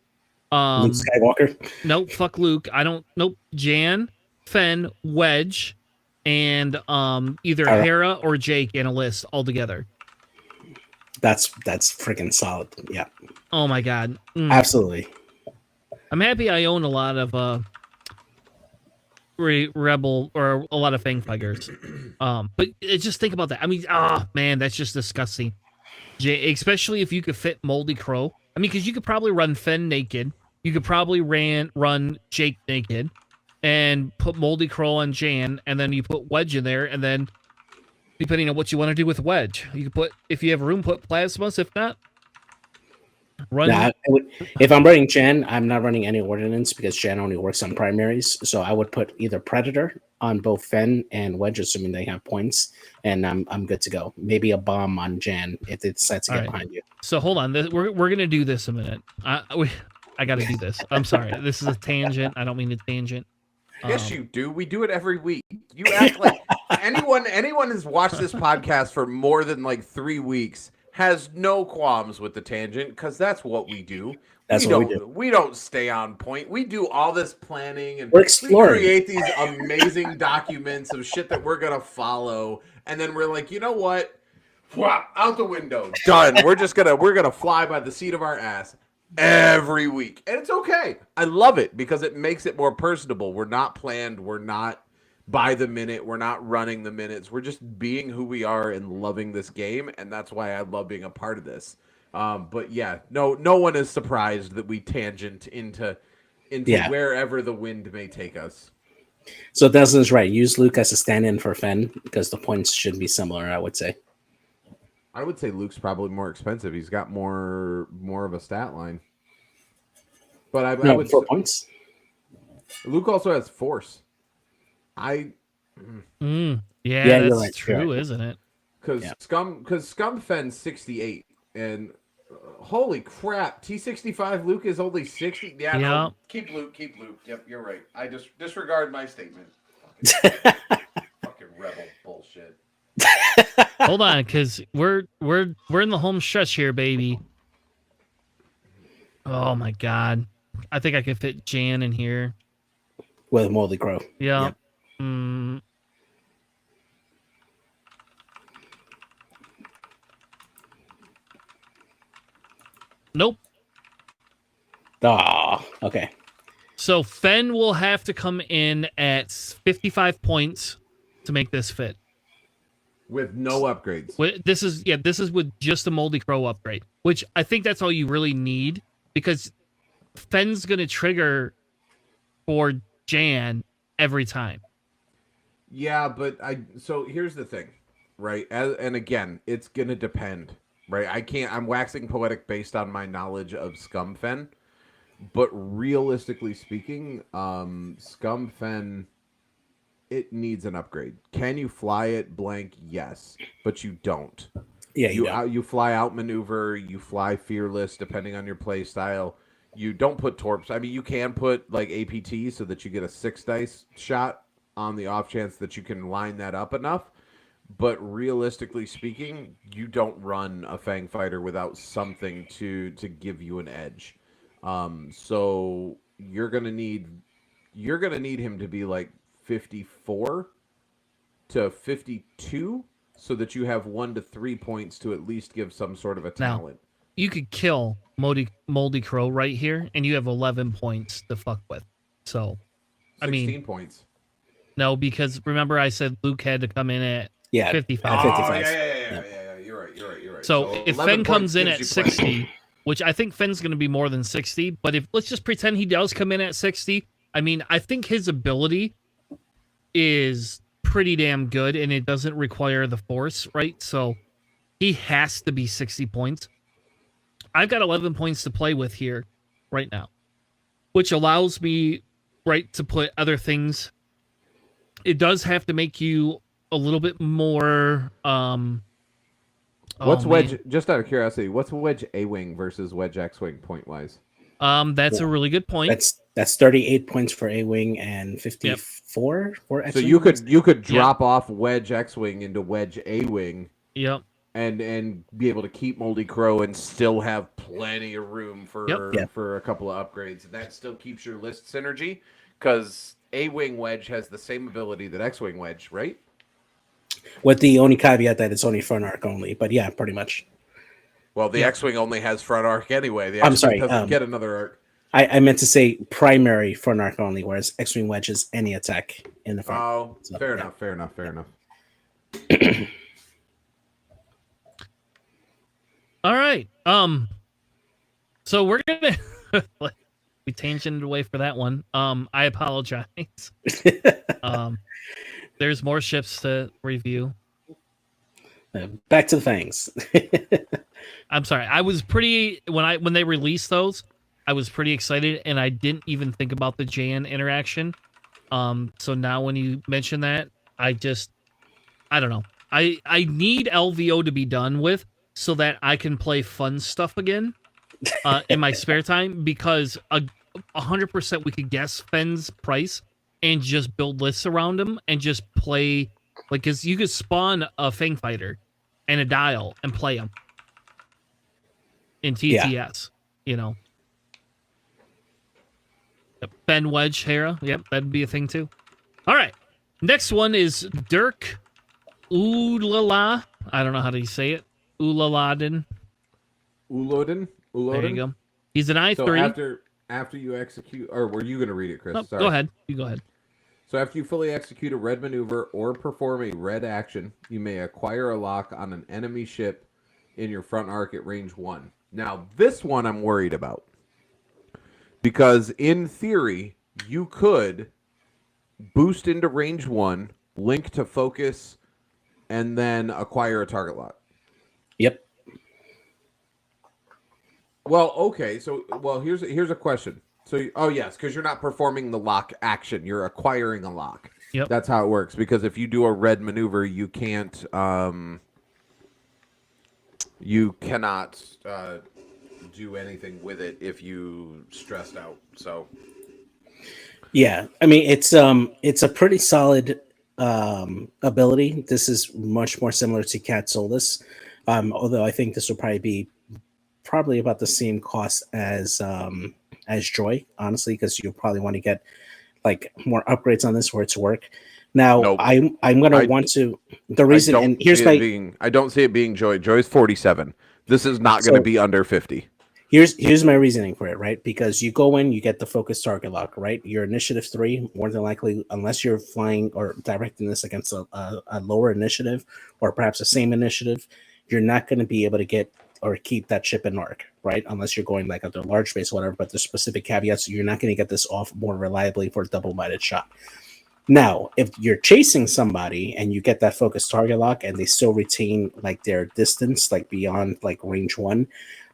Luke Skywalker. Nope, fuck Luke. Nope. Jan, Fenn, Wedge, and either Hera or Jake in a list all together. That's freaking solid. Yeah. Oh my God. Absolutely. I'm happy I own a lot of Rebel or a lot of Fang Fighters. But just think about that. I mean, man, that's just disgusting. Especially if you could fit Moldy Crow. I mean, because you could probably run Fenn naked. You could probably run Jake naked and put Moldy Crow on Jan, and then you put Wedge in there, and then depending on what you want to do with Wedge, you could put, if you have room, put Plasmas. If not, run. Nah, if I'm running Jan, I'm not running any ordnance because Jan only works on primaries. So I would put either Predator on both Fenn and Wedge, assuming they have points, and I'm good to go. Maybe a bomb on Jan if it decides to get behind you. So hold on, we're gonna do this a minute. I got to do this. I'm sorry, this is a tangent. I don't mean to tangent. Yes, you do. We do it every week. You act like anyone who's watched this podcast for more than like 3 weeks has no qualms with the tangent because that's what we do. We don't stay on point. We do all this planning and we create these amazing documents of shit that we're gonna follow, and then we're like, you know what? Out the window. Done. We're gonna fly by the seat of our ass every week, and it's okay. I love it because it makes it more personable. We're not planned. We're not by the minute. We're not running the minutes. We're just being who we are and loving this game, and that's why I love being a part of this. But yeah, no one is surprised that we tangent into wherever the wind may take us. So Desmond's right. Use Luke as a stand-in for Fenn because the points should be similar, I would say. I would say Luke's probably more expensive. He's got more of a stat line. But I would 4 points. Luke also has force. Yeah, you're that's right, true, isn't it? Because Scum Fenn's 68, and holy crap, T65 Luke is only 60. Yeah, no, keep Luke. Yep, you're right. I just disregard my statement. Fucking rebel bullshit. Hold on, because we're in the home stretch here, baby. Oh my god, I think I could fit Jan in here with Moldy Crow. Yeah. Yep. Nope. Okay. So Fenn will have to come in at 55 points to make this fit. With no upgrades. This is with just a Moldy Crow upgrade, which I think that's all you really need because Fenn's going to trigger for Jan every time. Yeah, but so here's the thing, right? And again, it's going to depend, right? I'm waxing poetic based on my knowledge of Scum Fenn, but realistically speaking, Scum Fenn, it needs an upgrade. Can you fly it blank? Yes, but you don't. Yeah, you fly outmaneuver, you fly fearless, depending on your play style. You don't put torps. I mean, you can put like APT so that you get a 6 dice shot on the off chance that you can line that up enough. But realistically speaking, you don't run a Fang Fighter without something to give you an edge. So you're gonna need him to be like 54 to 52 so that you have 1 to 3 points to at least give some sort of a talent. Now, you could kill Moldy Crow right here, and you have 11 points to fuck with. So, 16 points. No, because remember I said Luke had to come in at 55. 55. Yeah. You're right. So if Fenn comes in at 60, which I think Fenn's going to be more than 60, but let's just pretend he does come in at 60. I mean, I think his ability is pretty damn good, and it doesn't require the force, right? So he has to be 60 points. I've got 11 points to play with here right now, which allows me, right, to put other things. It does have to make you a little bit more... what's Wedge, just out of curiosity, what's Wedge A-Wing versus Wedge X-Wing point-wise? That's a really good point. That's 38 points for A-Wing and 54 for X-Wing. So you could drop off Wedge X-Wing into Wedge A-Wing. Yep. And be able to keep Moldy Crow and still have plenty of room for a couple of upgrades. And that still keeps your list synergy because A-Wing Wedge has the same ability that X-Wing Wedge, right? With the only caveat that it's only front arc only, but yeah, pretty much. Well, the X-Wing only has front arc anyway. The X-Wing doesn't get another arc. I meant to say primary front arc only, whereas X-Wing Wedge is any attack in the front. Oh, So, fair yeah. enough, fair enough, fair enough. All right. So we're gonna we tangented away for that one. I apologize. There's more ships to review. Back to the Fangs. I'm sorry. I was pretty when they released those, I was pretty excited, and I didn't even think about the Jan interaction. So now when you mention that, I don't know. I need LVO to be done with so that I can play fun stuff again in my spare time, because 100% we could guess Fenn's price and just build lists around him and just play, like, because you could spawn a Fang Fighter and a Dial and play him in TTS, you know. Fenn Wedge Hera, yep, that'd be a thing too. All right, next one is Dirk Oolala. I don't know how to say it. Oolaladin. Ulodin? There you go. He's an I3. So after you execute, or were you going to read it, Chris? Nope, Sorry. go ahead. You go ahead. So after you fully execute a red maneuver or perform a red action, you may acquire a lock on an enemy ship in your front arc at range 1. Now, this one I'm worried about. Because in theory, you could boost into range 1, link to focus, and then acquire a target lock. Yep. Well, okay. So, here's a question. So, yes, because you're not performing the lock action, you're acquiring a lock. Yep. That's how it works. Because if you do a red maneuver, you can't. You cannot do anything with it if you stressed out. So. Yeah, I mean it's a pretty solid ability. This is much more similar to Cat Solus, although I think this will probably be about the same cost as Joy, honestly, because you'll probably want to get like more upgrades on this for it to work. Now, Nope. I'm gonna want to the reason, and here's I don't see it being Joy. Joy's 47. This is not going to be under 50. Here's my reasoning for it, right? Because you go in, you get the focus target lock, right? Your initiative 3, more than likely, unless you're flying or directing this against a lower initiative or perhaps the same initiative, you're not going to be able to get or keep that ship in arc, right? Unless you're going like at the large base or whatever, but there's specific caveats. You're not going to get this off more reliably for a double-minded shot. Now, if you're chasing somebody and you get that focus target lock and they still retain like their distance, like beyond like range 1,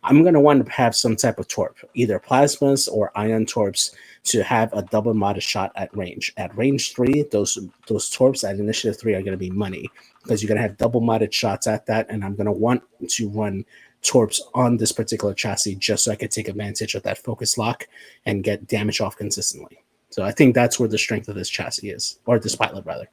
I'm going to want to have some type of torp, either plasmas or ion torps, to have a double modded shot at range. At range 3, those torps at initiative 3 are going to be money because you're going to have double modded shots at that, and I'm going to want to run torps on this particular chassis just so I could take advantage of that focus lock and get damage off consistently. So I think that's where the strength of this chassis is, or this pilot rather.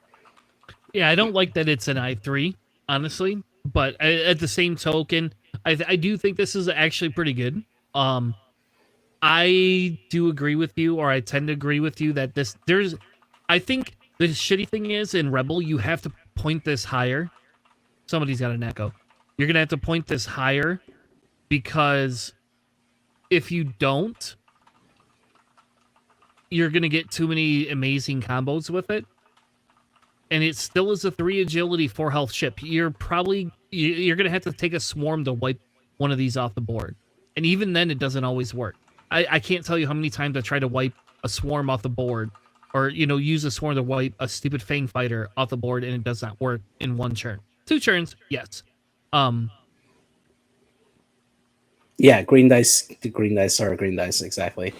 Yeah, I don't like that it's an I3, honestly, but at the same token, I do think this is actually pretty good. I do agree with you, or I tend to agree with you that I think the shitty thing is in Rebel, you have to point this higher. Somebody's got an echo. You're going to have to point this higher because if you don't, you're going to get too many amazing combos with it. And it still is a 3 agility, 4 health ship. You're going to have to take a swarm to wipe one of these off the board. And even then, it doesn't always work. I can't tell you how many times I try to wipe a swarm off the board or, use a swarm to wipe a stupid Fang Fighter off the board, and it does not work in 1 turn. 2 turns, yes. Yeah, green dice. The green dice are green dice, exactly.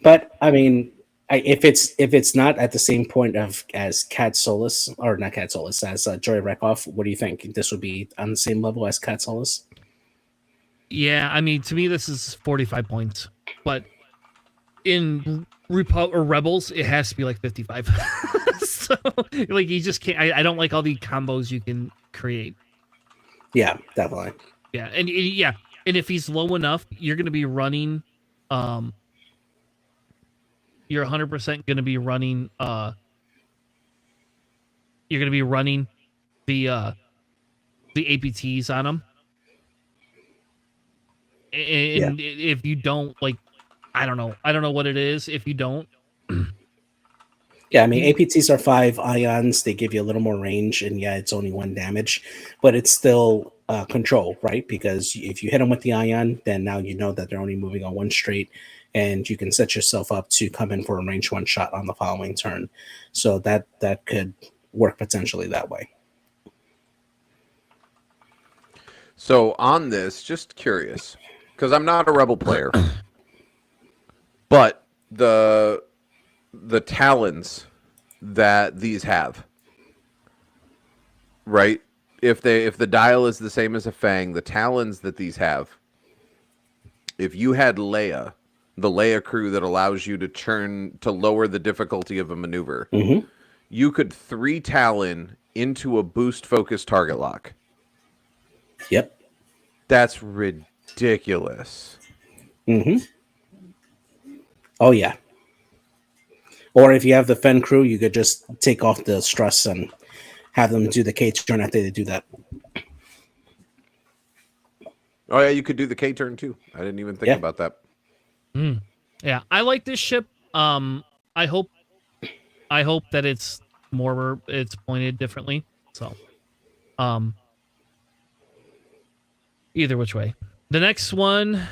But I mean, if it's not at the same point as Cat Solus, or not Cat Solus, as Joy Rekoff, what do you think? This would be on the same level as Cat Solus? Yeah, I mean, to me, this is 45 points. But in Rebels, it has to be like 55. So, like, you just can't. I don't like all the combos you can create. Yeah, definitely. Yeah, and if he's low enough, you're going to be running. You're 100% going to be running. You're going to be running the APTs on him. And if you don't, like, I don't know. I don't know what it is if you don't. Yeah, I mean, APTs are 5 ions. They give you a little more range, and yeah, it's only 1 damage, but it's still control, right? Because if you hit them with the ion, then now you know that they're only moving on 1 straight, and you can set yourself up to come in for a range 1 shot on the following turn. So that could work potentially that way. So on this, just curious, because I'm not a Rebel player, but the talons that these have, right? If the dial is the same as a Fang, the talons that these have, if you had Leia, the Leia crew that allows you to lower the difficulty of a maneuver, you could 3 talon into a boost focus target lock. Yep. That's ridiculous. Oh yeah. Or if you have the Fenn crew, you could just take off the stress and have them do the K turn after they do that. Oh yeah, you could do the K turn too. I didn't even think about that. Yeah, I like this ship. I hope that it's pointed differently. So, either which way. The next one,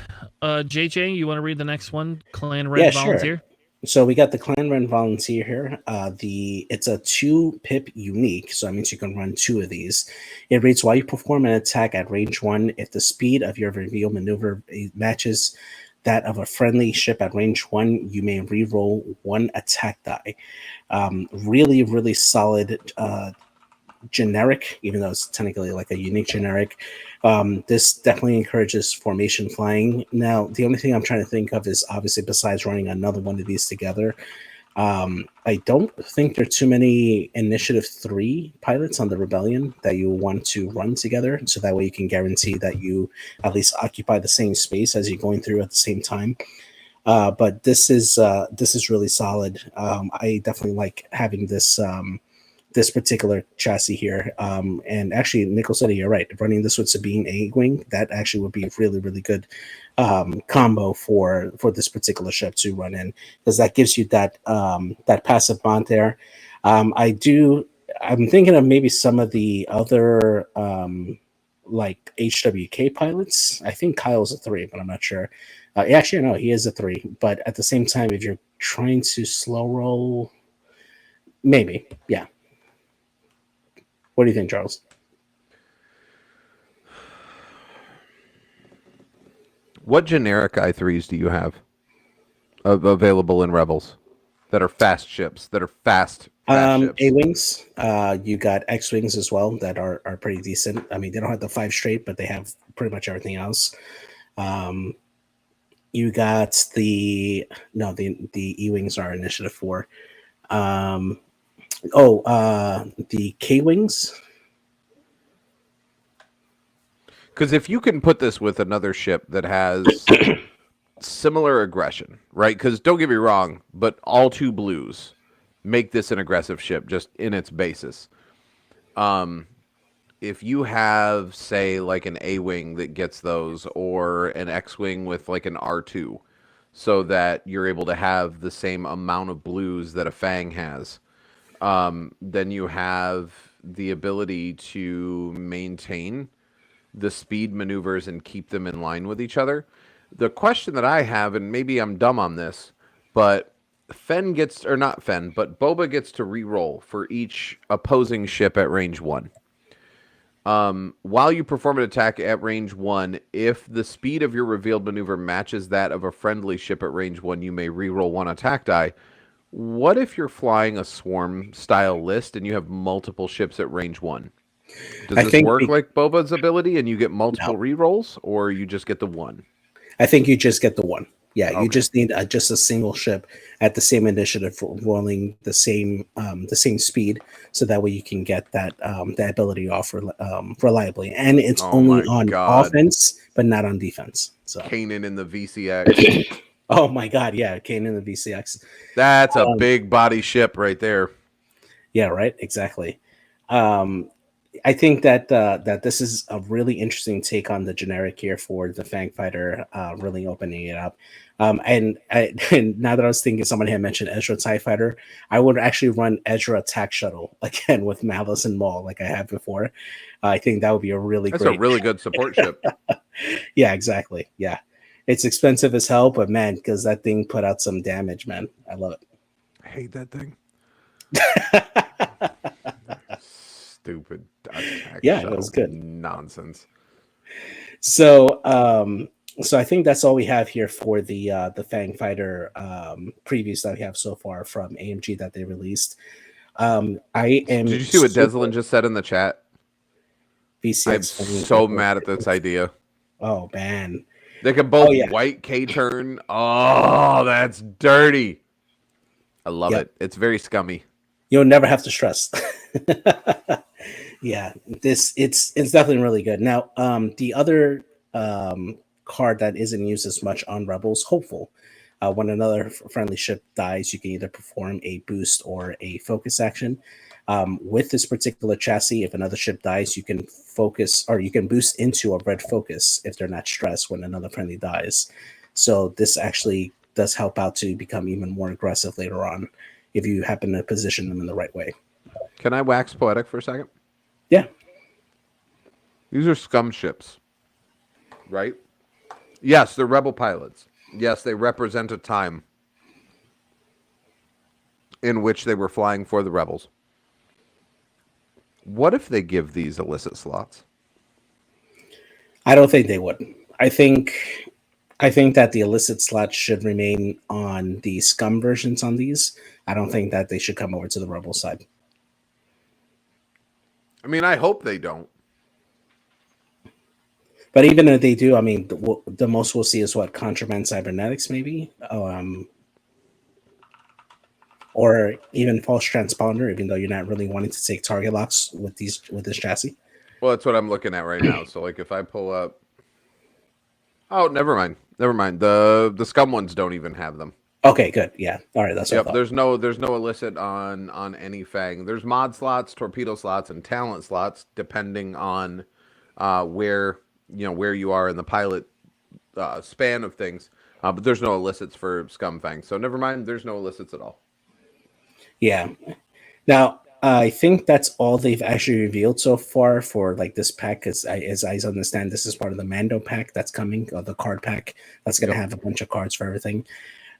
JJ, you want to read the next one? Clan Red Volunteer. Sure. So we got the Clan Ren Volunteer here. It's a 2 pip unique, so that means you can run 2 of these. It reads, while you perform an attack at range 1, if the speed of your reveal maneuver matches that of a friendly ship at range 1, you may re-roll 1 attack die. Really, really solid generic, even though it's technically like a unique generic. This definitely encourages formation flying. Now, the only thing I'm trying to think of is obviously besides running another one of these together, I don't think there are too many Initiative 3 pilots on the Rebellion that you want to run together, so that way you can guarantee that you at least occupy the same space as you're going through at the same time. But this is really solid. I definitely like having this this particular chassis here. And actually, Nickel said you're right. Running this with Sabine A-Wing, that actually would be a really, really good combo for this particular ship to run in, because that gives you that that passive bond there. I'm thinking of maybe some of the other like HWK pilots. I think Kyle's a 3, but I'm not sure. Actually, no, he is a 3. But at the same time, if you're trying to slow roll, maybe, yeah. What do you think, Charles? What generic I3s do you have available in Rebels that are fast ships, that are fast ships? A-Wings. You got X-Wings as well that are pretty decent. I mean, they don't have the 5 straight, but they have pretty much everything else. You got the E-Wings are Initiative 4. The K-Wings. Because if you can put this with another ship that has similar aggression, right? Because don't get me wrong, but all 2 blues make this an aggressive ship just in its basis. If you have, say, like an A-Wing that gets those, or an X-Wing with like an R2, so that you're able to have the same amount of blues that a Fang has, then you have the ability to maintain the speed maneuvers and keep them in line with each other. The question that I have, and maybe I'm dumb on this, but Boba gets to re-roll for each opposing ship at range 1. While you perform an attack at range 1, if the speed of your revealed maneuver matches that of a friendly ship at range 1, you may re-roll 1 attack die. What if you're flying a swarm style list and you have multiple ships at range 1? Does this work like Boba's ability and you get multiple re-rolls, or you just get the 1? I think you just get the 1. Yeah, Okay. You just need just a single ship at the same initiative rolling the same speed, so that way you can get that that ability off reliably. And it's only on offense, but not on defense. So Kanan in the VCX. Oh my God, yeah, Kanan in the VCX. That's a big body ship right there. Yeah, right, exactly. I think that that this is a really interesting take on the generic here for the Fang Fighter, really opening it up. And now that I was thinking, somebody had mentioned Ezra TIE Fighter, I would actually run Ezra Attack Shuttle again with Malice and Maul like I had before. I think that would be a really That's great. a really good support ship. Yeah, exactly. Yeah, it's expensive as hell, but man, because that thing put out some damage, man. I love I hate that thing. it. Stupid attack Yeah, shuttle it was good. nonsense. So, so I think that's all we have here for the Fang Fighter previews that we have so far from AMG that they released. I am. Did you see what Deslin just said in the chat? VCX I'm so mad at this idea. Oh man, They can both white K-turn. Oh, that's dirty. I love it. It's very scummy. You'll never have to stress. Yeah, it's definitely really good. Now, the other card that isn't used as much on Rebels, Hopeful. When another friendly ship dies, you can either perform a boost or a focus action. With this particular chassis, if another ship dies, you can focus or you can boost into a red focus if they're not stressed when another friendly dies. So this actually does help out to become even more aggressive later on if you happen to position them in the right way. Can I wax poetic for a second? Yeah. These are scum ships, right? Yes, they're rebel pilots. Yes, they represent a time in which they were flying for the rebels. What if they give these illicit slots? I don't think they would. I think that the illicit slots should remain on the scum versions on these. I don't think that they should come over to the rebel side. I mean, I hope they don't. But even if they do, I mean, the most we'll see is what, contraband cybernetics, maybe, or even false transponder. Even though you're not really wanting to take target locks with this chassis. Well, that's what I'm looking at right now. So, like, if I pull up, oh, never mind. The scum ones don't even have them. Okay, good. Yeah. All right. That's what I thought. There's no illicit on any Fang. There's mod slots, torpedo slots, and talent slots depending on where you are in the pilot span of things. But there's no illicits for scum Fang. So never mind. There's no illicits at all. Yeah. Now I think that's all they've actually revealed so far for like this pack. As I understand, this is part of the Mando pack that's coming, or the card pack that's going to have a bunch of cards for everything.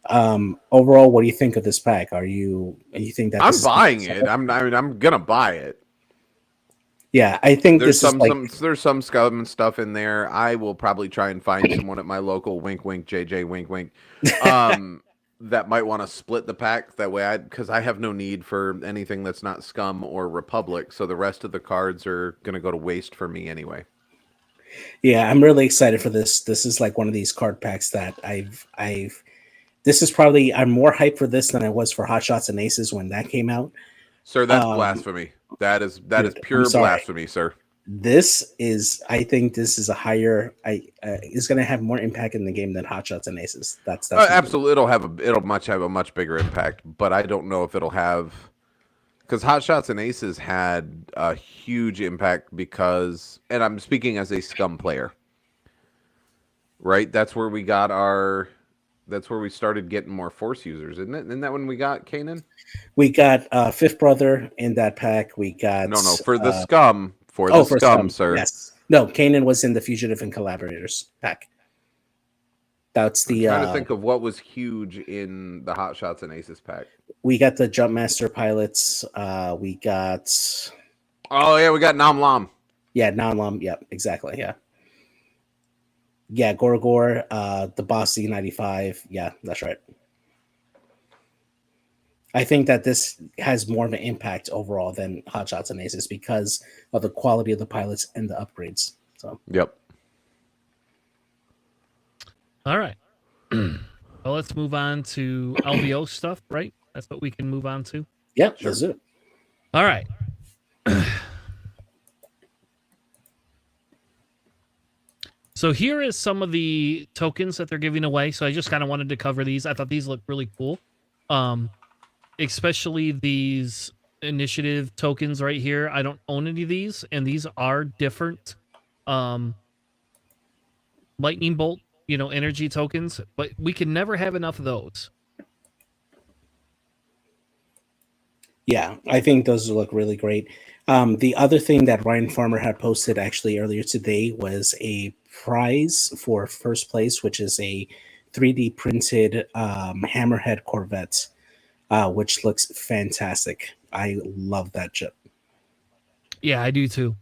Overall, what do you think of this pack? You think that I'm buying it? I'm gonna buy it. Yeah, I think there's there's some scum stuff in there. I will probably try and find someone at my local wink wink JJ wink wink that might want to split the pack that way. Because I have no need for anything that's not scum or Republic, so the rest of the cards are gonna go to waste for me anyway. Yeah, I'm really excited for this. This is like one of these card packs that this is probably, I'm more hyped for this than I was for Hot Shots and Aces when that came out. Sir, that's blasphemy. That is pure blasphemy, sir. I think this is a higher. Is going to have more impact in the game than Hot Shots and Aces. That's absolutely. It'll have a much bigger impact, but I don't know if it'll have, because Hot Shots and Aces had a huge impact because, and I'm speaking as a scum player, right? That's where we started getting more Force users, isn't it? Isn't that when we got Kanan? We got Fifth Brother in that pack. We got no for the scum. For the scum, sir. Yes. No, Kanan was in the Fugitive and Collaborators pack. That's the. I'm trying to think of what was huge in the Hot Shots and Aces pack. We got the Jumpmaster pilots. We got. Oh yeah, we got Nam Lam. Yeah, Nam Lam. Yep, exactly. Yeah. Yeah, Gorgor, the Boss Z95. Yeah, that's right. I think that this has more of an impact overall than Hot Shots and Aces because of the quality of the pilots and the upgrades. So. Yep. All right. Well, let's move on to LVO stuff, right? That's what we can move on to. Yep, sure. Let's do it. All right. So here is some of the tokens that they're giving away. So I just kind of wanted to cover these. I thought these looked really cool. Especially these initiative tokens right here. I don't own any of these, and these are different lightning bolt, energy tokens, but we can never have enough of those. Yeah, I think those look really great. The other thing that Ryan Farmer had posted actually earlier today was a prize for first place, which is a 3D printed Hammerhead Corvette, which looks fantastic. I love that chip. Yeah, I do too.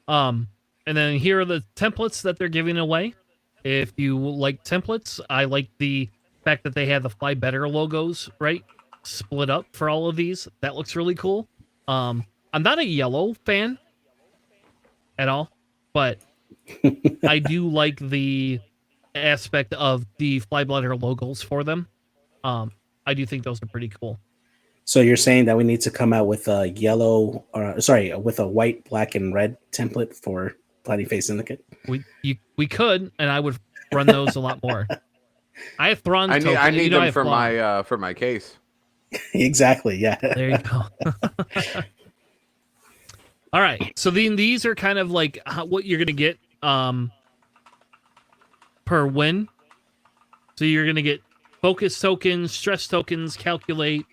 And then here are the templates that they're giving away. If you like templates, I like the fact that they have the Fly Better logos, right? Split up for all of these. That looks really cool. I'm not a yellow fan at all, but I do like the aspect of the Fly Better logos for them. I do think those are pretty cool. So you're saying that we need to come out with a yellow, with a white, black, and red template for Planning Phase Syndicate? We could, and I would run those a lot more. I have Thrawn. I need them for my case. Exactly. Yeah. There you go. All right. So then these are kind of like what you're gonna get per win. So you're gonna get focus tokens, stress tokens, calculate.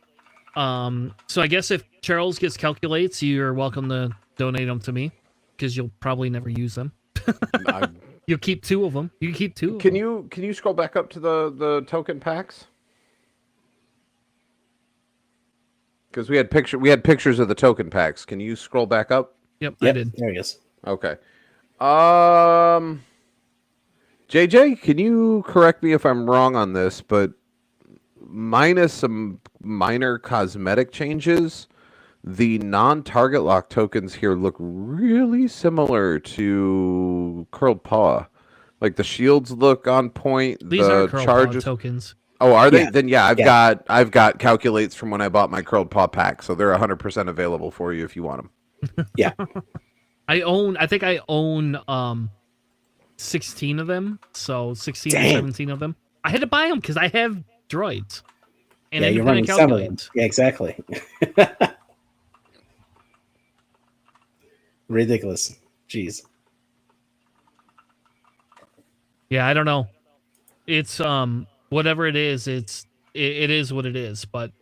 So I guess if Charles gets calculates, you're welcome to donate them to me because you'll probably never use them. You'll keep two of them. You can keep two. Can you scroll back up to the token packs? Because we had pictures of the token packs. Can you scroll back up? Yep, I did. There he is. Okay. JJ, can you correct me if I'm wrong on this, but minus some minor cosmetic changes, the non-target lock tokens here look really similar to Curled Paw. Like the shields look on point. These are Curled Paw tokens. Oh, are they? Yeah. Then yeah, I've got calculates from when I bought my Curled Paw pack, so they're 100% available for you if you want them. Yeah. I think I own 16 of them, so 16 or 17 of them. I had to buy them because I have droids. And you're running some of them. Yeah, exactly. Ridiculous. Jeez. Yeah, I don't know. It's whatever it is, it is what it is. But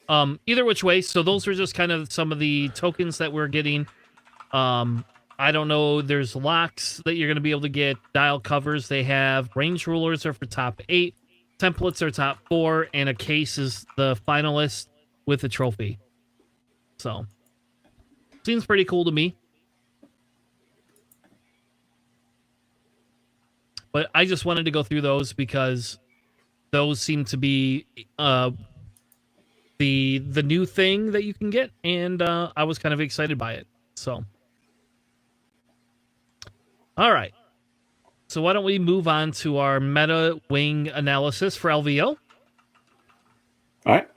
either which way, so those are just kind of some of the tokens that we're getting. I don't know. There's locks that you're going to be able to get. Dial covers they have. Range rulers are for top 8. Templates are top 4. And a case is the finalist with a trophy. So, seems pretty cool to me. But I just wanted to go through those because those seem to be the new thing that you can get. And I was kind of excited by it. So. All right. So why don't we move on to our meta wing analysis for LVO? All right.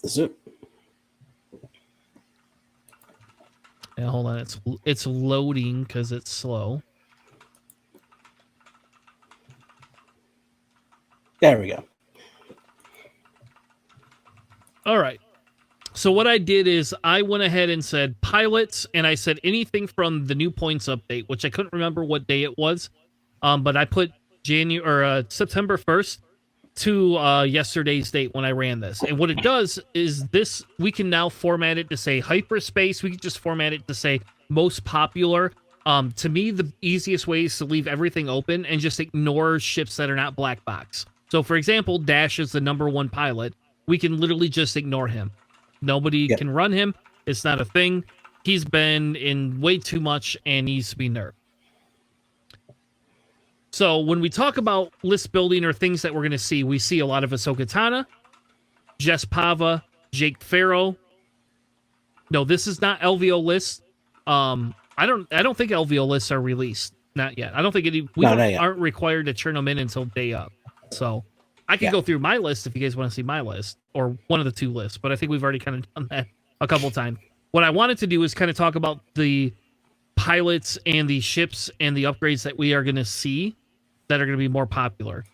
That's it. Yeah, hold on. It's loading because it's slow. There we go. All right. So what I did is I went ahead and said pilots, and I said anything from the new points update, which I couldn't remember what day it was, but I put September 1st to yesterday's date when I ran this. And what it does is this, we can now format it to say hyperspace. We can just format it to say most popular. To me, the easiest way is to leave everything open and just ignore ships that are not black box. So for example, Dash is the #1 pilot. We can literally just ignore him. Nobody can run him. It's not a thing. He's been in way too much and needs to be nerfed. So when we talk about list building or things that we're going to see, we see a lot of Ahsoka Tano, Jess Pava, Jake Farrow. No, this is not LVO lists. I don't think LVO lists are released. Not yet. I don't think aren't required to turn them in until day up. So I can go through my list if you guys want to see my list, or one of the two lists, but I think we've already kind of done that a couple times. What I wanted to do is kind of talk about the pilots and the ships and the upgrades that we are going to see that are going to be more popular.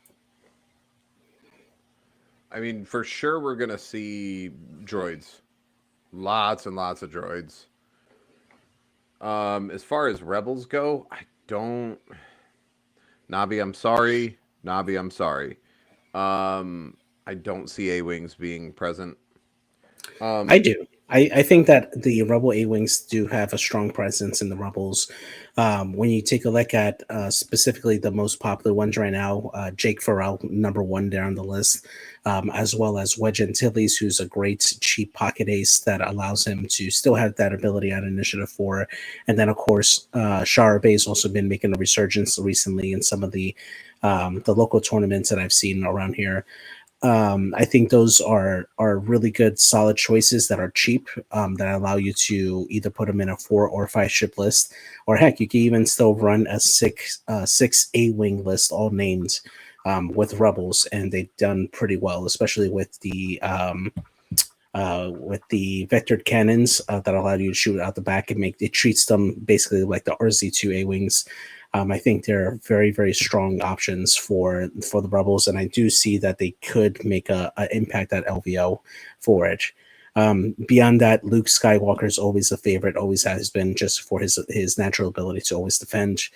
I mean, for sure we're going to see droids. Lots and lots of droids. As far as rebels go, I don't. Navi, I'm sorry. Navi, I'm sorry. I don't see A-wings being present. I do. I think that the Rebel A Wings do have a strong presence in the Rebels. When you take a look at specifically the most popular ones right now, Jake Farrell, number one there on the list, as well as Wedge Antilles, who's a great cheap pocket ace that allows him to still have that ability on Initiative 4. And then, of course, Shara Bay has also been making a resurgence recently in some of the local tournaments that I've seen around here. I think those are really good, solid choices that are cheap, that allow you to either put them in a 4 or 5 ship list, or heck, you can even still run a six A-wing list, all named, with Rebels, and they've done pretty well, especially with the vectored cannons that allow you to shoot out the back and it treats them basically like the RZ2 A-wings. I think they're very, very strong options for the Rebels, and I do see that they could make a impact at LVO for it. Beyond that, Luke Skywalker is always a favorite, always has been, just for his natural ability to always defend.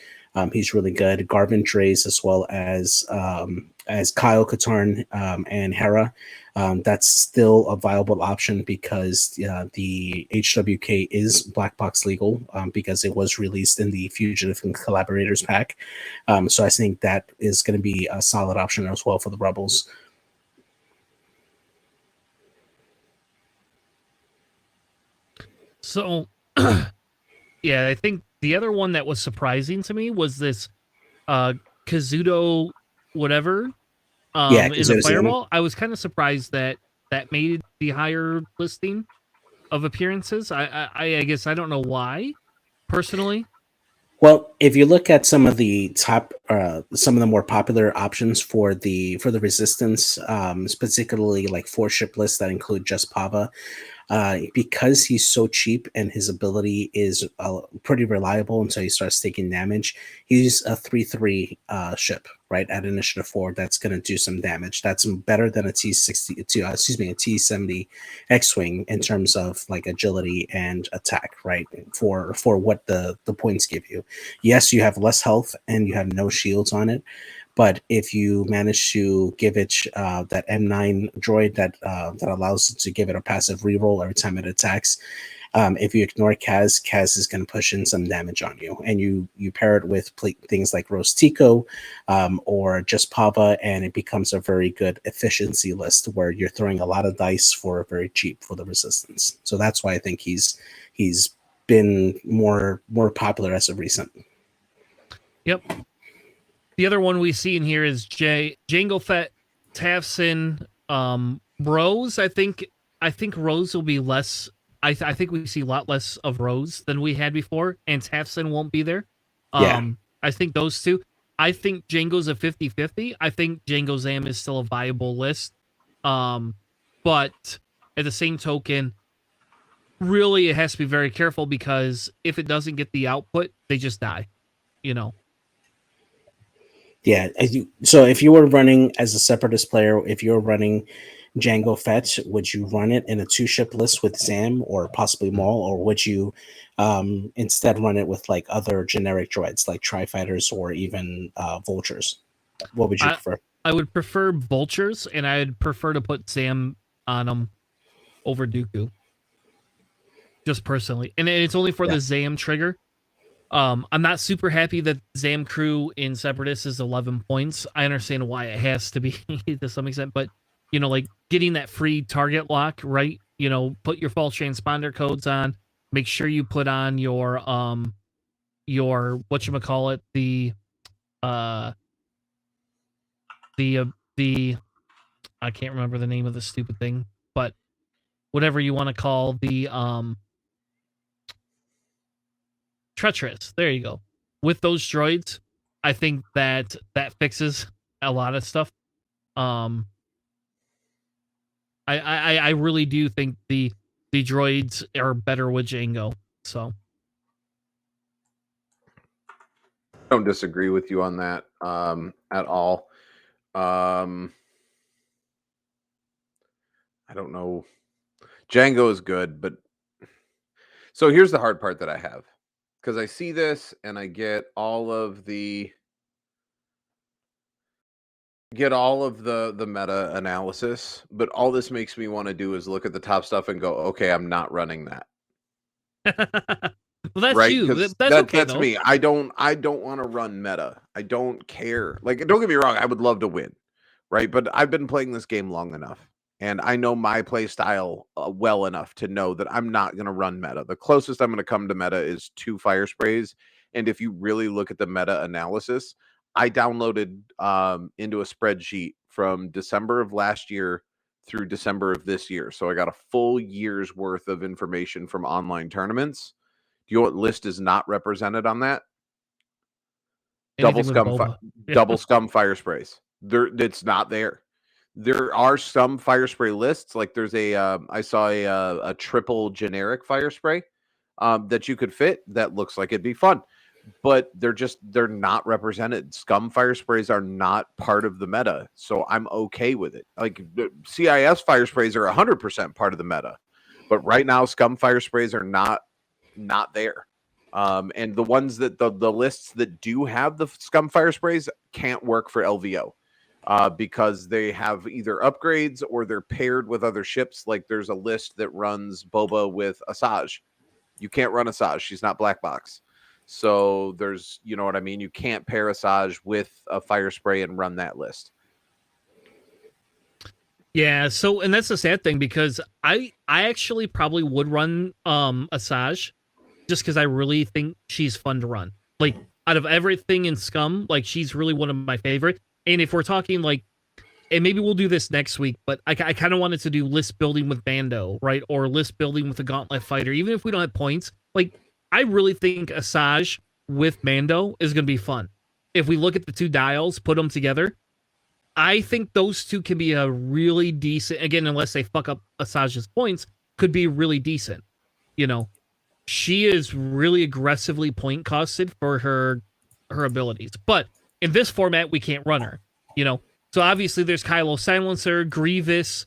He's really good. Garvin Dreys, as well as Kyle Katarn and Hera. That's still a viable option because the HWK is black box legal, because it was released in the Fugitive and Collaborators pack. So I think that is going to be a solid option as well for the Rebels. So, yeah, I think the other one that was surprising to me was this Kazuto whatever in the Fireball. I was kind of surprised that made the higher listing of appearances. I guess I don't know why, personally. Well, if you look at some of the top, some of the more popular options for the Resistance, particularly like 4 ship lists that include just Pava, because he's so cheap and his ability is pretty reliable until he starts taking damage. He's a 3/3 ship, right, at Initiative 4. That's going to do some damage. That's better than a T-70 X-wing in terms of like agility and attack, right? For what the points give you. Yes, you have less health and you have no shields on it. But if you manage to give it that M9 droid that allows it to give it a passive reroll every time it attacks, if you ignore Kaz is going to push in some damage on you. And you pair it with things like Roast Tico or just Pava, and it becomes a very good efficiency list where you're throwing a lot of dice for very cheap for the Resistance. So that's why I think he's been more popular as of recent. Yep. The other one we see in here is Jango Fett, Tafson, Rose. I think Rose will be less. I think we see a lot less of Rose than we had before, and Tafson won't be there. I think those two. I think Jango's a 50-50. I think Jango Zam is still a viable list. But at the same token, really it has to be very careful, because if it doesn't get the output, they just die. Yeah, so if you were running as a Separatist player, if you're running Jango Fett, would you run it in a 2-ship list with Zam or possibly Maul, or would you instead run it with like other generic droids like Tri-Fighters or even Vultures? What would you prefer? I would prefer Vultures, and I'd prefer to put Zam on them over Dooku. Just personally. And it's only for the Zam trigger. I'm not super happy that Zam crew in Separatist is 11 points. I understand why it has to be to some extent, but like getting that free target lock, right? Put your false transponder codes on. Make sure you put on your whatchamacallit, the I can't remember the name of the stupid thing, but whatever you want to call the treacherous. There you go. With those droids, I think that fixes a lot of stuff. I really do think the droids are better with Jango. So I don't disagree with you on that at all. I don't know. Django is good, but So here's the hard part that I have, because I see this and I get all of the meta analysis, but all this makes me want to do is look at the top stuff and go, okay, I'm not running that. Well, that's Right? you. 'Cause That's okay, that's though. me. I don't want to run meta. I don't care. Like, don't get me wrong, I would love to win, right? But I've been playing this game long enough, and I know my play style well enough to know that I'm not going to run meta. The closest I'm going to come to meta is 2 fire sprays, and if you really look at the meta analysis, I downloaded into a spreadsheet from December of last year through December of this year. So I got a full year's worth of information from online tournaments. Do you know what list is not represented on that? Double Anything with scum, boba. double scum fire sprays. It's not there. There are some fire spray lists. Like there's I saw a triple generic fire spray that you could fit. That looks like it'd be fun, but they're not represented. Scum fire sprays are not part of the meta, so I'm okay with it. Like the CIS fire sprays are 100% part of the meta, but right now scum fire sprays are not there. And the ones that the lists that do have the scum fire sprays can't work for LVO because they have either upgrades or they're paired with other ships. Like there's a list that runs Boba with Asajj. You can't run Asajj. She's not black box. So there's, you know what I mean? You can't pair Asajj with a fire spray and run that list. Yeah, so and that's the sad thing because I actually probably would run Asajj just because I really think she's fun to run. Like out of everything in Scum, like she's really one of my favorite. And if we're talking like, and maybe we'll do this next week, but I kind of wanted to do list building with Bando, right? Or list building with a Gauntlet Fighter, even if we don't have points. Like I really think Asajj with Mando is going to be fun. If we look at the 2 dials, put them together, I think those 2 can be a really decent, again, unless they fuck up Asajj's points, could be really decent. You know, she is really aggressively point costed for her abilities. But in this format, we can't run her, you know? So obviously there's Kylo Silencer, Grievous.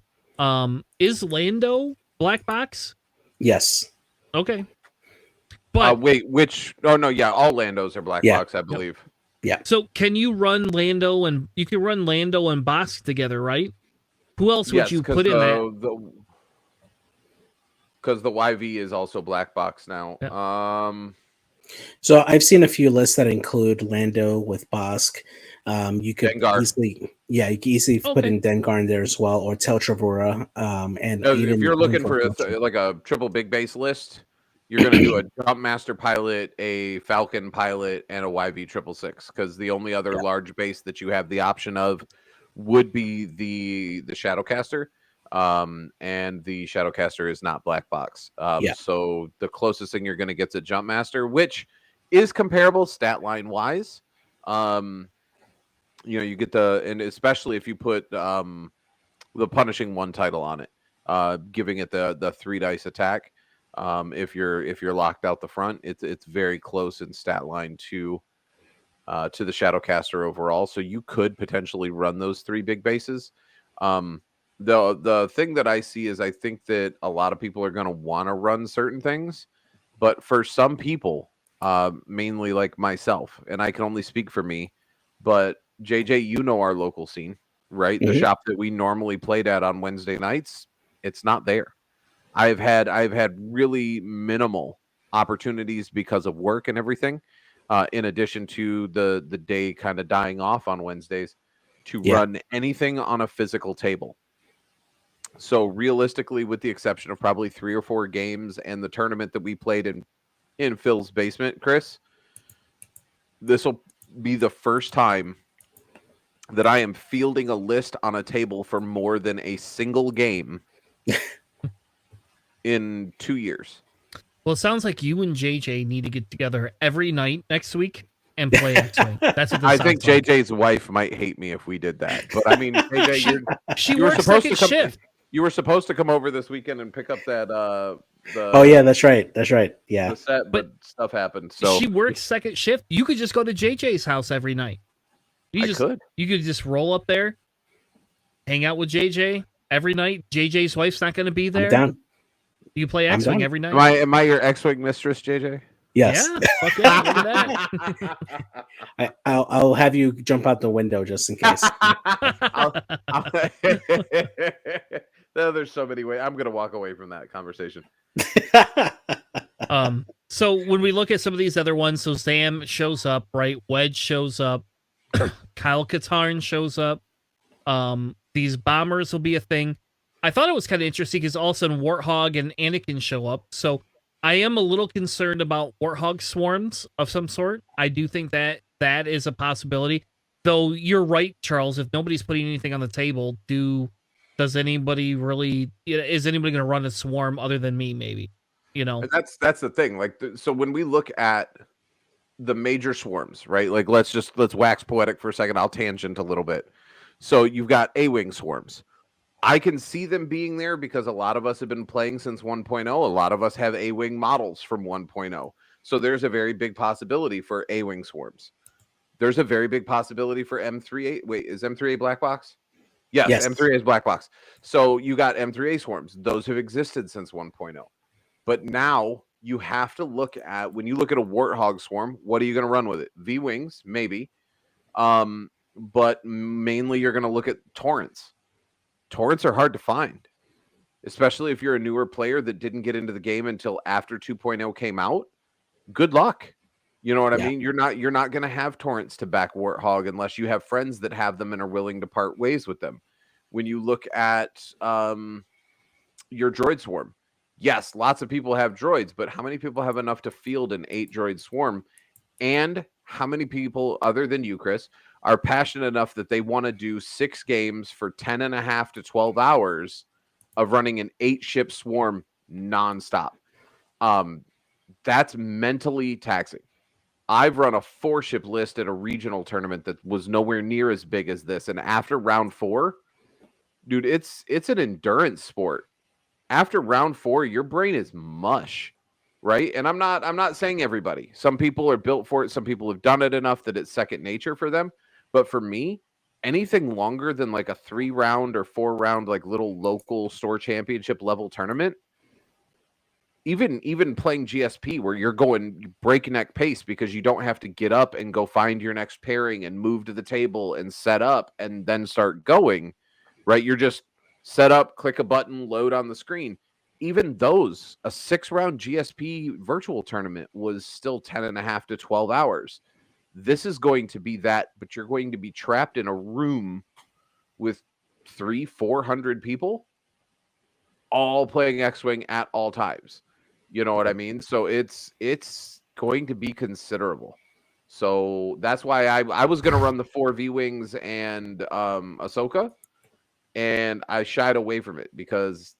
Is Lando black box? Yes. Okay. But wait, which? Oh no, yeah, all Landos are black box, I believe. Yeah. So can you run Lando and you can run Lando and Bosk together, right? Who else would you put in that? Because the YV is also black box now. Yeah. So I've seen a few lists that include Lando with Bosk. You could Dengar. easily put in Dengar in there as well, or Tel Travora. And if you're looking for like a triple big base list, you're going to do a Jump Master pilot, a Falcon pilot, and a YV 666 because the only other large base that you have the option of would be the Shadowcaster. And the Shadowcaster is not black box. So the closest thing you're going to get to Jump Master, which is comparable stat line wise. You know, you get and especially if you put the Punishing 1 title on it, giving it the 3 dice attack. If you're locked out the front, it's very close in stat line to the Shadowcaster overall. So you could potentially run those 3 big bases. The thing that I see is I think that a lot of people are going to want to run certain things, but for some people, mainly like myself, and I can only speak for me, but JJ, you know our local scene, right? Mm-hmm. The shop that we normally played at on Wednesday nights, it's not there. I've had really minimal opportunities because of work and everything, in addition to the day kind of dying off on Wednesdays, to run anything on a physical table. So realistically, with the exception of probably 3 or 4 games and the tournament that we played in Phil's basement, Chris, this will be the first time that I am fielding a list on a table for more than a single game in 2 years. Well, it sounds like you and JJ need to get together every night next week and play X-Wing. That's what this I think like. JJ's wife might hate me if we did that. But I mean, JJ, she works second shift. You were supposed to come over this weekend and pick up that. Oh yeah, that's right. Yeah. The set, but stuff happened. So she works second shift. You could just go to JJ's house every night. You could just roll up there, hang out with JJ every night. JJ's wife's not going to be there. I'm down. You play I'm X-Wing done. every night? Am I your X-Wing mistress, JJ? Yes. Yeah. Fuck yeah, look at that. I'll have you jump out the window just in case. No, there's so many ways. I'm gonna walk away from that conversation. So when we look at some of these other ones, so Sam shows up, right? Wedge shows up, Kyle Katarn shows up. These bombers will be a thing. I thought it was kind of interesting because all of a sudden Warthog and Anakin show up. So I am a little concerned about Warthog swarms of some sort. I do think that that is a possibility. Though you're right, Charles. If nobody's putting anything on the table, does anybody really? Is anybody going to run a swarm other than me? Maybe. And that's the thing. Like, so when we look at the major swarms, right? Like, let's wax poetic for a second. I'll tangent a little bit. So you've got A-wing swarms. I can see them being there because a lot of us have been playing since 1.0. A lot of us have A-wing models from 1.0. So there's a very big possibility for A-wing swarms. There's a very big possibility for M3A. Wait, is M3A black box? Yes. M3A is black box. So you got M3A swarms. Those have existed since 1.0. But now you have to look at, when you look at a Warthog swarm, what are you going to run with it? V-wings, maybe. But mainly you're going to look at torrents. Torrents are hard to find, especially if you're a newer player that didn't get into the game until after 2.0 came out. Good luck. You know what I mean? You're not going to have torrents to back Warthog unless you have friends that have them and are willing to part ways with them. When you look at your droid swarm, yes, lots of people have droids, but how many people have enough to field an 8 droid swarm? And how many people, other than you, Chris, are passionate enough that they want to do 6 games for 10.5 to 12 hours of running an 8-ship swarm nonstop? That's mentally taxing. I've run a 4-ship list at a regional tournament that was nowhere near as big as this. And after round 4, dude, it's an endurance sport. After round 4, your brain is mush, right? And I'm not saying everybody. Some people are built for it. Some people have done it enough that it's second nature for them. But for me, anything longer than like a 3-round or 4-round, like little local store championship level tournament, even playing GSP where you're going breakneck pace because you don't have to get up and go find your next pairing and move to the table and set up and then start going, right? You're just set up, click a button, load on the screen. Even those, a 6-round GSP virtual tournament was still 10.5 to 12 hours. This is going to be that, but you're going to be trapped in a room with 300-400 people all playing X-Wing at all times. You know what I mean? So it's going to be considerable. So that's why I was going to run the 4 V-Wings and Ahsoka, and I shied away from it because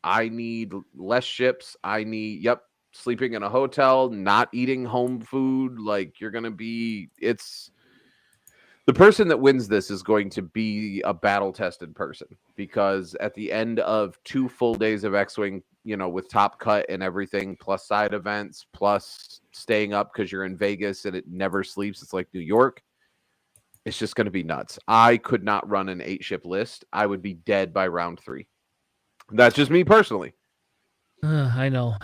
I need less ships. I need, sleeping in a hotel, not eating home food. Like, you're going to be, the person that wins this is going to be a battle-tested person, because at the end of 2 full days of X-Wing, with Top Cut and everything, plus side events, plus staying up because you're in Vegas and it never sleeps. It's like New York. It's just going to be nuts. I could not run an 8-ship list. I would be dead by round 3. That's just me personally. I know.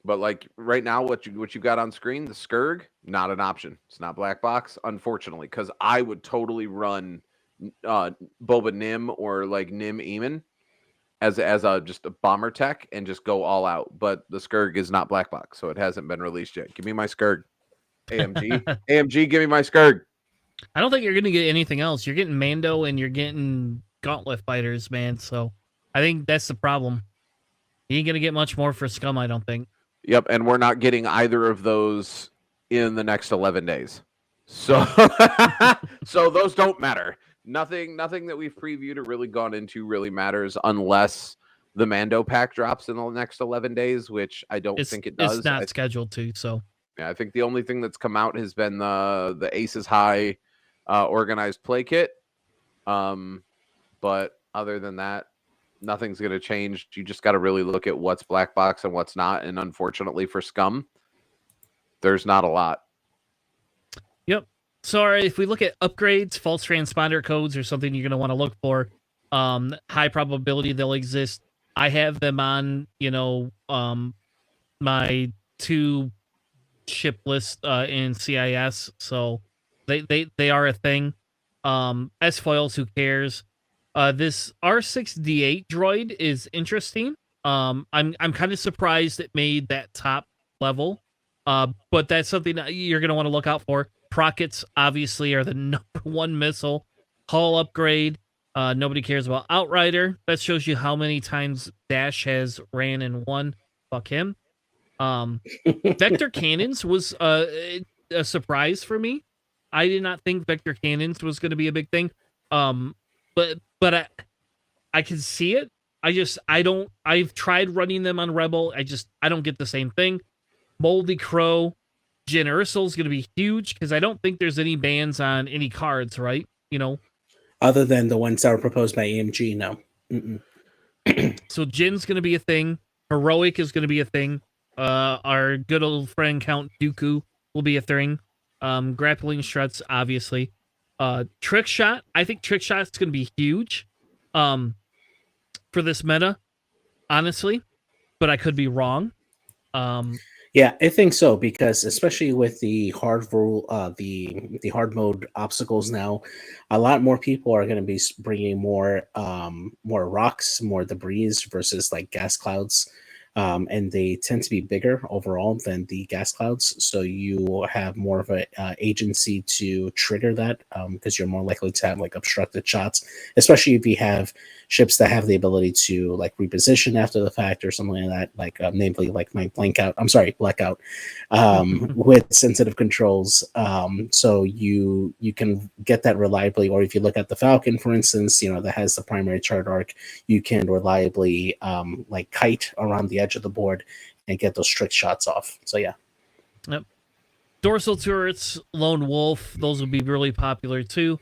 But like right now, what you got on screen, the Skurg, not an option. It's not black box, unfortunately, because I would totally run Boba Nim or like Nim Eamon as a just a bomber tech and just go all out. But the Skurg is not black box, so it hasn't been released yet. Give me my Skurg. AMG. AMG, give me my Skurg. I don't think you're going to get anything else. You're getting Mando and you're getting Gauntlet fighters, man. So I think that's the problem. You ain't going to get much more for Scum, I don't think. Yep, and we're not getting either of those in the next 11 days. So so those don't matter. Nothing that we've previewed or really gone into really matters unless the Mando pack drops in the next 11 days, which I don't think it does. It's not scheduled to, so. Yeah, I think the only thing that's come out has been the Aces High organized play kit. But other than that, nothing's going to change. You just got to really look at what's black box and what's not. And unfortunately for Scum, there's not a lot. Yep. Sorry, if we look at upgrades, false transponder codes or something you're going to want to look for, high probability they'll exist I have them on, my 2 ship list in CIS, so they are a thing. As foils, who cares? This R6D8 droid is interesting. I'm kind of surprised it made that top level. But that's something that you're gonna want to look out for. Prockets obviously are the number one missile. Hull upgrade. Nobody cares about Outrider. That shows you how many times Dash has ran and won. Fuck him. Vector cannons was a surprise for me. I did not think vector cannons was going to be a big thing. But I can see it. I've tried running them on Rebel. I don't get the same thing. Moldy Crow, Jyn Erso's going to be huge because I don't think there's any bans on any cards, right? Other than the ones that were proposed by AMG, no. Mm-mm. So Jin's going to be a thing. Heroic is going to be a thing. Our good old friend Count Dooku will be a thing. Grappling struts, obviously. Trick shot. I think trick shot's going to be huge. For this meta, honestly, but I could be wrong. Yeah, I think so, because especially with the hard rule, the hard mode obstacles now, a lot more people are going to be bringing more rocks, more debris versus like gas clouds, and they tend to be bigger overall than the gas clouds. So you have more of a agency to trigger that, because you're more likely to have like obstructed shots, especially if you have ships that have the ability to like reposition after the fact or something like that, like namely like my blackout, with sensitive controls. So you can get that reliably, or if you look at the Falcon, for instance, that has the primary chart arc, you can reliably like kite around the edge of the board and get those trick shots off. So yeah. Yep. Dorsal turrets, Lone Wolf, those would be really popular too.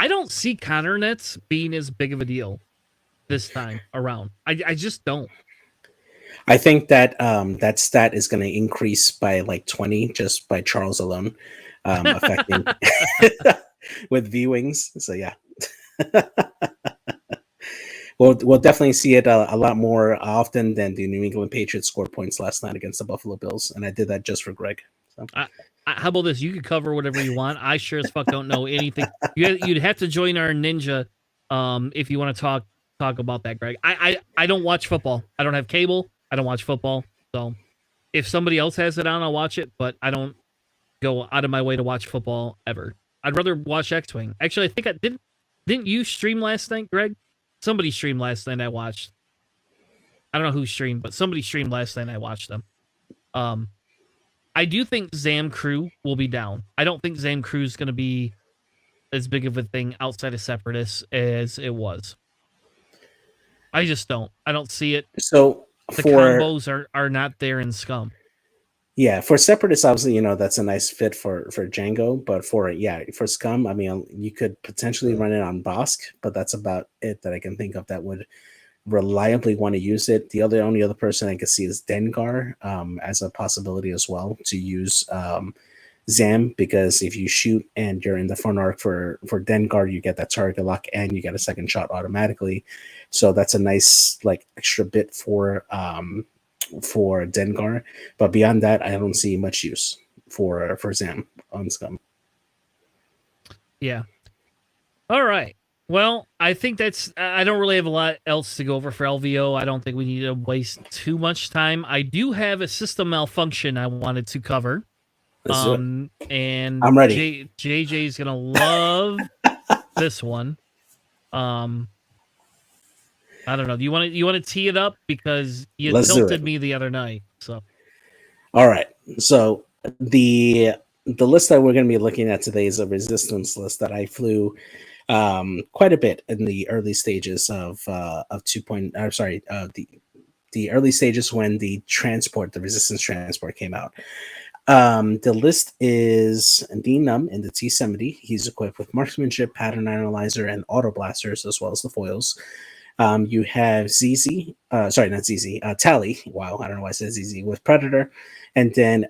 I don't see counter nets being as big of a deal this time around. I just don't. I think that that stat is going to increase by like 20 just by Charles alone, affecting with V-Wings. So yeah. We'll definitely see it a lot more often than the New England Patriots scored points last night against the Buffalo Bills, and I did that just for Greg. So. How about this? You can cover whatever you want. I sure as fuck don't know anything. You'd have to join our ninja if you want to talk about that, Greg. I don't watch football. I don't have cable. I don't watch football. So if somebody else has it on, I'll watch it, but I don't go out of my way to watch football ever. I'd rather watch X-Wing. Actually, I think I didn't you stream last night, Greg? Somebody streamed last night I watched. I don't know who streamed, but somebody streamed last night and I watched them. I do think Zam Crew will be down. I don't think Zam Crew is going to be as big of a thing outside of Separatists as it was. I just don't. I don't see it. So the combos are not there in Scum. Yeah, for Separatists, obviously, that's a nice fit for Django. But for Scum, I mean, you could potentially run it on Bosk, but that's about it that I can think of that would reliably want to use it. The only other person I could see is Dengar as a possibility as well to use Zam, because if you shoot and you're in the front arc for Dengar, you get that target lock and you get a second shot automatically. So that's a nice like extra bit for Dengar. But beyond that, I don't see much use for Zam on Scum. Yeah. All right. Well, I think I don't really have a lot else to go over for LVO. I don't think we need to waste too much time. I do have a system malfunction I wanted to cover. And I'm ready. JJ's going to love this one. I don't know. Do you want to tee it up? Because you tilted me the other night. So, all right. So the list that we're going to be looking at today is a resistance list that I flew quite a bit in the early stages of the early stages when the resistance transport came out. The list is D-Num in the T-70. He's equipped with marksmanship, pattern analyzer, and auto blasters, as well as the foils. You have Tally. Wow, I don't know why I said ZZ with Predator, And then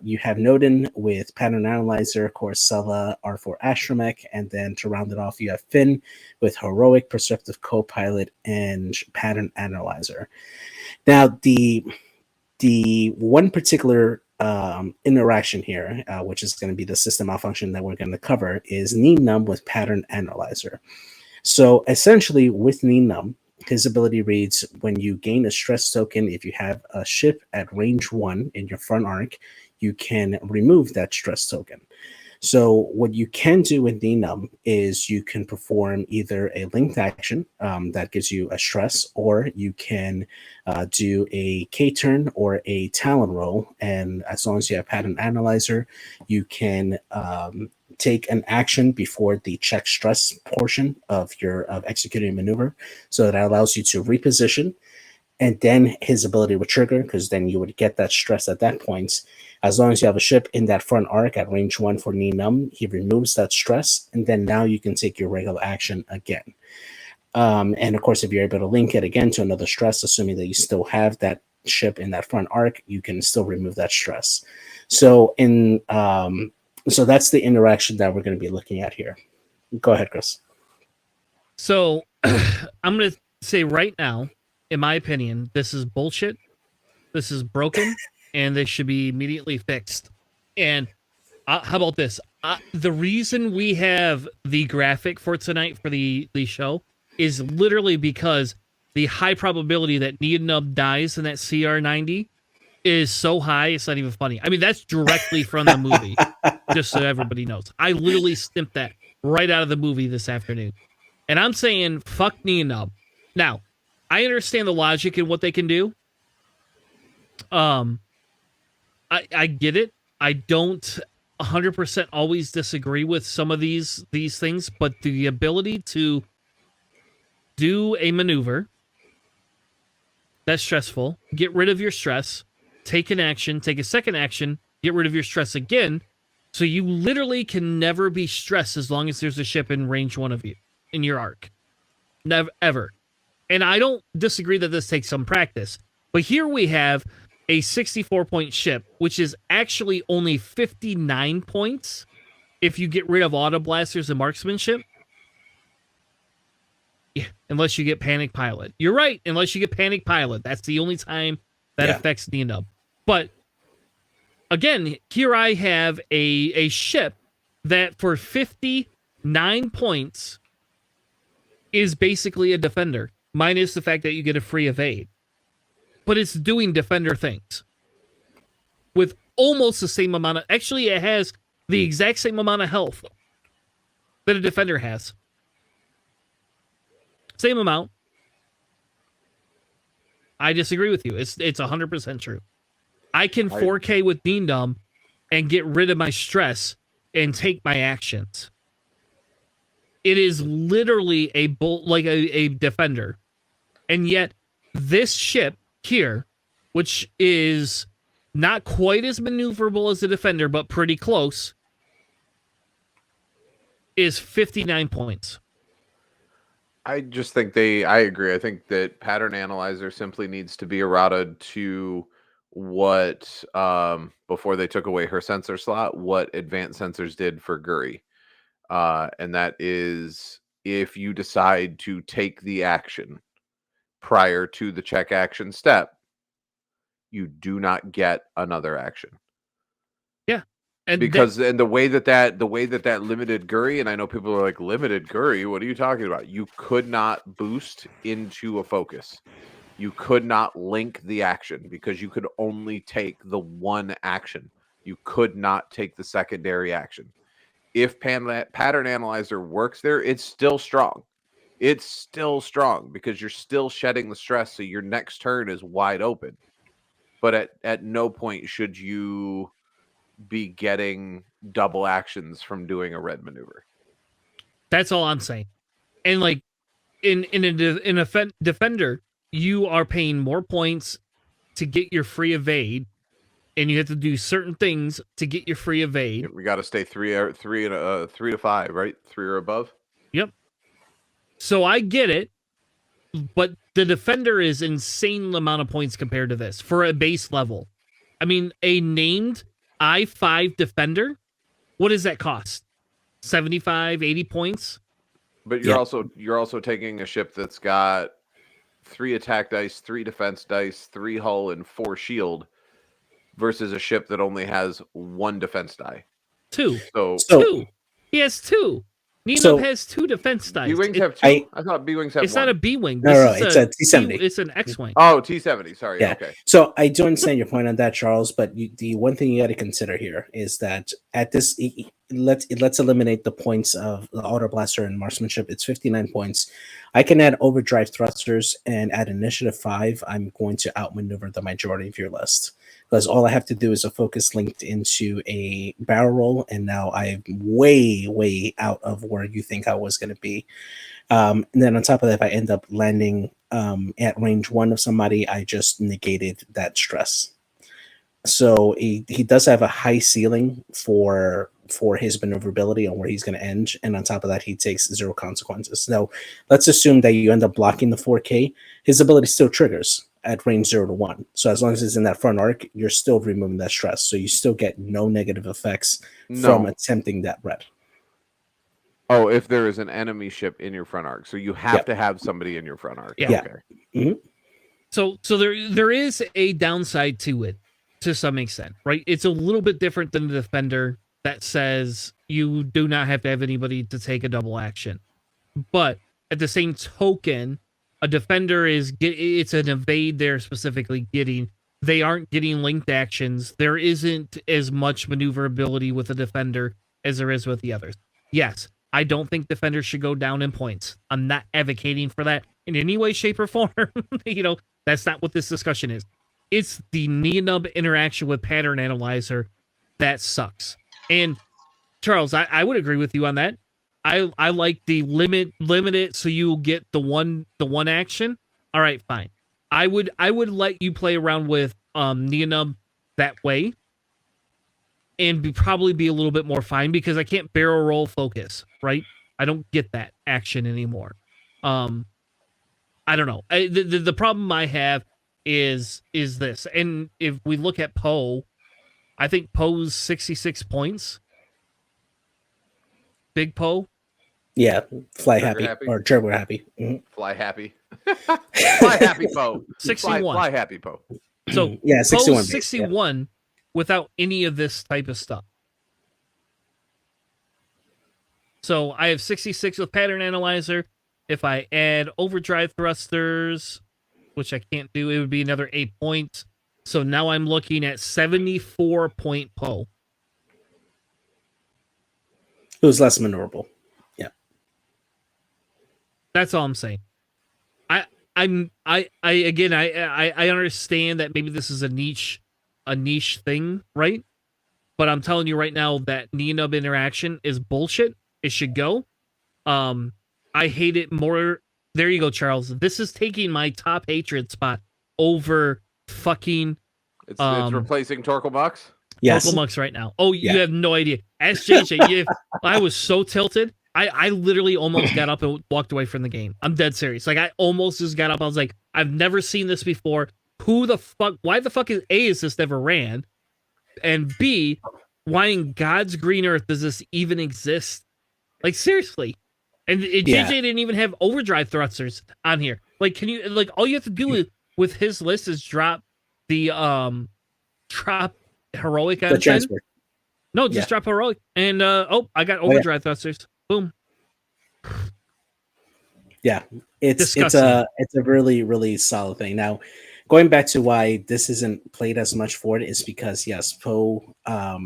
you have Nodin with Pattern Analyzer, Corcella, R4 Astromech, and then to round it off, you have Finn with Heroic, Perceptive Copilot, and Pattern Analyzer. Now, the one particular interaction here, which is going to be the system malfunction that we're going to cover, is Num with Pattern Analyzer. So essentially, with Num, his ability reads, when you gain a stress token, if you have a ship at range 1 in your front arc, you can remove that stress token. So what you can do with Num is you can perform either a linked action that gives you a stress, or you can do a K-turn or a Talon roll. And as long as you have Pattern Analyzer, you can take an action before the check stress portion of executing a maneuver. So that allows you to reposition, and then his ability would trigger, because then you would get that stress at that point. As long as you have a ship in that front arc at range 1 for Num, he removes that stress, and then now you can take your regular action again. And of course, if you're able to link it again to another stress, assuming that you still have that ship in that front arc, you can still remove that stress. So so that's the interaction that we're going to be looking at here. Go ahead, Chris. So I'm going to say right now, in my opinion, this is bullshit. This is broken, and this should be immediately fixed. And how about this? The reason we have the graphic for tonight for the show is literally because the high probability that Nub dies in that CR90 is so high, it's not even funny. I mean, that's directly from the movie, just so everybody knows. I literally snipped that right out of the movie this afternoon. And I'm saying, fuck Nub. Now, I understand the logic in what they can do. I get it. I don't 100% always disagree with some of these things, but the ability to do a maneuver that's stressful, get rid of your stress, take an action, take a second action, get rid of your stress again, so you literally can never be stressed as long as there's a ship in range 1 of you in your arc. Never, ever. And I don't disagree that this takes some practice, but here we have a 64-point ship, which is actually only 59 points if you get rid of auto blasters and marksmanship. Yeah, unless you get Panic Pilot. You're right, unless you get Panic Pilot. That's the only time that affects Nub. But again, here I have a ship that for 59 points is basically a defender, minus the fact that you get a free evade. But it's doing defender things with almost the same amount of... Actually, it has the exact same amount of health that a defender has. Same amount. I disagree with you. It's 100% true. I can 4K with Num and get rid of my stress and take my actions. It is literally a defender. And yet, this ship here, which is not quite as maneuverable as the defender, but pretty close, is 59 points. I just think I agree. I think that Pattern Analyzer simply needs to be errata to what, before they took away her sensor slot, what Advanced Sensors did for Guri. And that is, if you decide to take the action prior to the check action step, you do not get another action. Yeah. And the way that limited Guri, and I know people are like, limited Guri, what are you talking about? You could not boost into a focus. You could not link the action because you could only take the one action. You could not take the secondary action. If Pattern Analyzer works there, it's still strong. It's still strong because you're still shedding the stress, so your next turn is wide open. But at no point should you be getting double actions from doing a red maneuver. That's all I'm saying. And like in a defender, you are paying more points to get your free evade, and you have to do certain things to get your free evade. We got to stay 3 to 5, right? 3 or above. Yep. So I get it, but the defender is insane amount of points compared to this for a base level. I mean, a named I-5 defender, what does that cost? 75, 80 points? But you're also taking a ship that's got 3 attack dice, 3 defense dice, 3 hull, and 4 shield, versus a ship that only has 1 defense die. 2. So 2. He has 2. Neenub has 2 defense dice. B-Wings have 2? I thought B-Wings have 1. It's not a B-Wing. No, it's a T-70. It's an X-Wing. Oh, T-70. Sorry. Yeah. Okay. So I do understand your point on that, Charles, but the one thing you got to consider here is that at this, let's eliminate the points of the Auto Blaster and Marksmanship. It's 59 points. I can add Overdrive Thrusters, and at Initiative 5, I'm going to outmaneuver the majority of your list. Because all I have to do is a focus linked into a barrel roll, and now I'm way, way out of where you think I was going to be. And then on top of that, if I end up landing at range 1 of somebody, I just negated that stress. So he does have a high ceiling for his maneuverability and where he's going to end. And on top of that, he takes 0 consequences. Now, let's assume that you end up blocking the 4K. His ability still triggers at range 0 to 1. So as long as it's in that front arc, you're still removing that stress. So you still get no negative effects from attempting that red. Oh, if there is an enemy ship in your front arc. So you have to have somebody in your front arc. Yeah. Okay. Mm-hmm. So there is a downside to it to some extent, right? It's a little bit different than the Defender that says you do not have to have anybody to take a double action. But at the same token, a Defender it's an evade they're specifically getting. They aren't getting linked actions. There isn't as much maneuverability with a Defender as there is with the others. Yes, I don't think Defenders should go down in points. I'm not advocating for that in any way, shape, or form. That's not what this discussion is. It's the Neenub interaction with Pattern Analyzer that sucks. And Charles, I would agree with you on that. I like the limit it so you get the one action. All right, fine. I would let you play around with Neenub that way, and probably be a little bit more fine because I can't barrel roll focus, right? I don't get that action anymore. I don't know. The problem I have is this, and if we look at Poe, I think Poe's 66 points. Big Poe. Yeah, fly happy or turbo happy. Mm-hmm. Fly happy. Fly happy Poe. 61. Fly happy Poe. So yeah, 61. Poe's 61 without any of this type of stuff. So I have 66 with Pattern Analyzer. If I add Overdrive Thrusters, which I can't do, it would be another 8 points. So now I'm looking at 74-point Poe. It was less maneuverable. Yeah. That's all I'm saying. I understand that maybe this is a niche thing, right? But I'm telling you right now that Neenub interaction is bullshit. It should go. I hate it more. There you go, Charles. This is taking my top hatred spot over fucking. It's replacing Torkelbox. Yes. Torkelbox right now. Oh, you have no idea. Ask JJ. I was so tilted. I literally almost got up and walked away from the game. I'm dead serious. Like, I almost just got up. I was like, I've never seen this before. Who the fuck? Why the fuck is this never ran? And B, why in God's green earth does this even exist? Like, seriously. And JJ didn't even have overdrive thrusters on here. Like, can you, like, all you have to do with his list is drop the drop heroic on 10. No, just drop heroic. And I got overdrive thrusters. Boom. Yeah, it's a really, really solid thing. Now, going back to why this isn't played as much for it is because yes, Poe,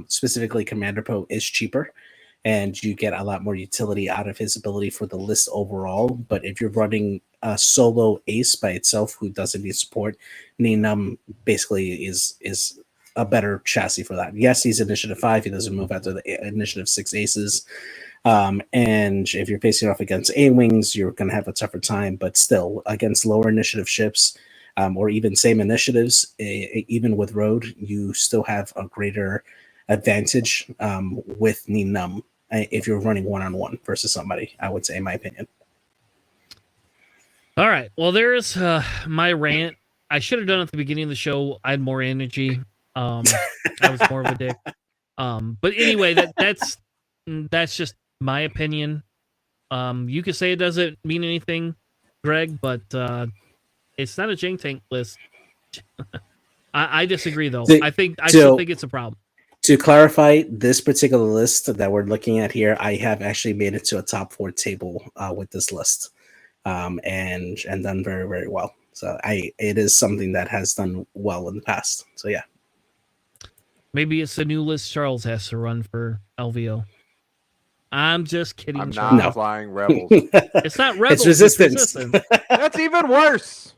specifically Commander Poe, is cheaper, and you get a lot more utility out of his ability for the list overall. But if you're running a solo ace by itself who doesn't need support, Neenum basically is a better chassis for that. Yes, he's initiative 5. He doesn't move after the initiative 6 aces. And if you're facing off against A-Wings, you're going to have a tougher time. But still, against lower initiative ships, or even same initiatives, even with Road, you still have a greater advantage with Neenum if you're running one-on-one versus somebody, I would say, in my opinion. All right. Well, there's my rant. I should have done it at the beginning of the show. I had more energy. I was more of a dick. But anyway, that's just my opinion. You could say it doesn't mean anything, Greg, but it's not a Jing Tank list. I disagree though. I still think it's a problem. To clarify, this particular list that we're looking at here, I have actually made it to a top 4 table with this list, and done very, very well. So it is something that has done well in the past. So yeah. Maybe it's a new list Charles has to run for LVO. I'm just kidding. I'm Charles. not flying Rebels. It's not Rebels. It's Resistance. That's even worse.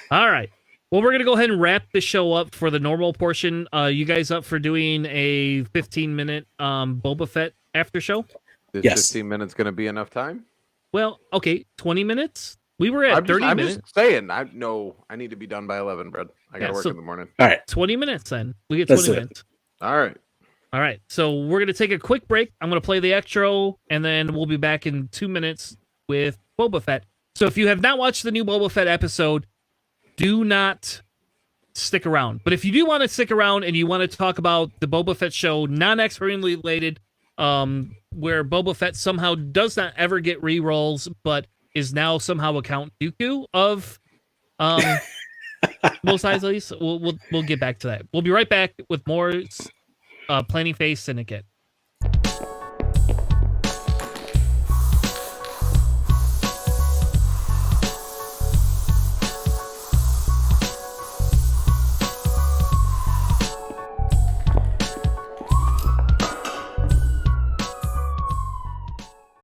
All right. Well, we're going to go ahead and wrap the show up for the normal portion. You guys up for doing a 15-minute Boba Fett after show? Is Yes. 15 minutes going to be enough time? Well, okay, 20 minutes? We were at 30 I'm minutes. just saying. I need to be done by 11, Brad. I got to work in the morning. All right. 20 minutes then. We get Let's 20 do it. minutes. All right. All right. So we're going to take a quick break. I'm going to play the extra, and then we'll be back in 2 minutes with Boba Fett. So if you have not watched the new Boba Fett episode, do not stick around. But if you do want to stick around and you want to talk about the Boba Fett show, non-expertly related, where Boba Fett somehow does not ever get re-rolls, but is now somehow a Count Dooku of Mos Eisley's, we'll get back to that. We'll be right back with more Planning Phase Syndicate.